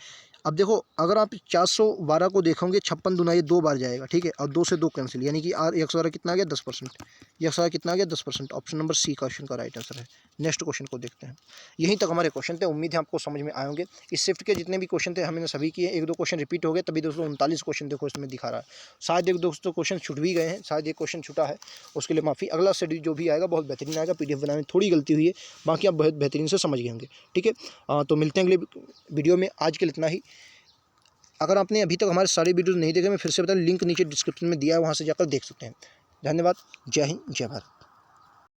[SPEAKER 1] अब देखो, अगर आप 412 को देखोगे 56 दूना ये 2 बार जाएगा, ठीक है, और 2 से 2 कैंसिल, यानी कि आर 112 कितना आ गया 10%, ये 112 कितना आ गया 10%। ऑप्शन नंबर सी क्वेश्चन का राइट आंसर है। नेक्स्ट क्वेश्चन को देखते हैं। यहीं तक हमारे क्वेश्चन थे, उम्मीद है आपको समझ में आए होंगे। इस शिफ्ट के जितने भी क्वेश्चन थे हमने सभी किए, 1-2 क्वेश्चन रिपीट हो गए, तभी दोस्तों 39 क्वेश्चन देखो इसमें दिखा रहा है। शायद एक दोस्तों क्वेश्चन छूट भी गए हैं, शायद एक क्वेश्चन छूटा है, उसके लिए माफ़ी। अगला शेड्यूल जो भी आएगा बहुत बेहतरीन आएगा। PDF बनाने में थोड़ी गलती हुई है, बाकी आप बहुत बेहतरीन से समझ गए होंगे, ठीक है। तो मिलते हैं अगले वीडियो में, आज के लिए इतना ही। अगर आपने अभी तक हमारे सारे वीडियोज़ नहीं देखे, मैं फिर से बता, लिंक नीचे डिस्क्रिप्शन में दिया है, वहाँ से जाकर देख सकते हैं। धन्यवाद। जय हिंद, जय भारत।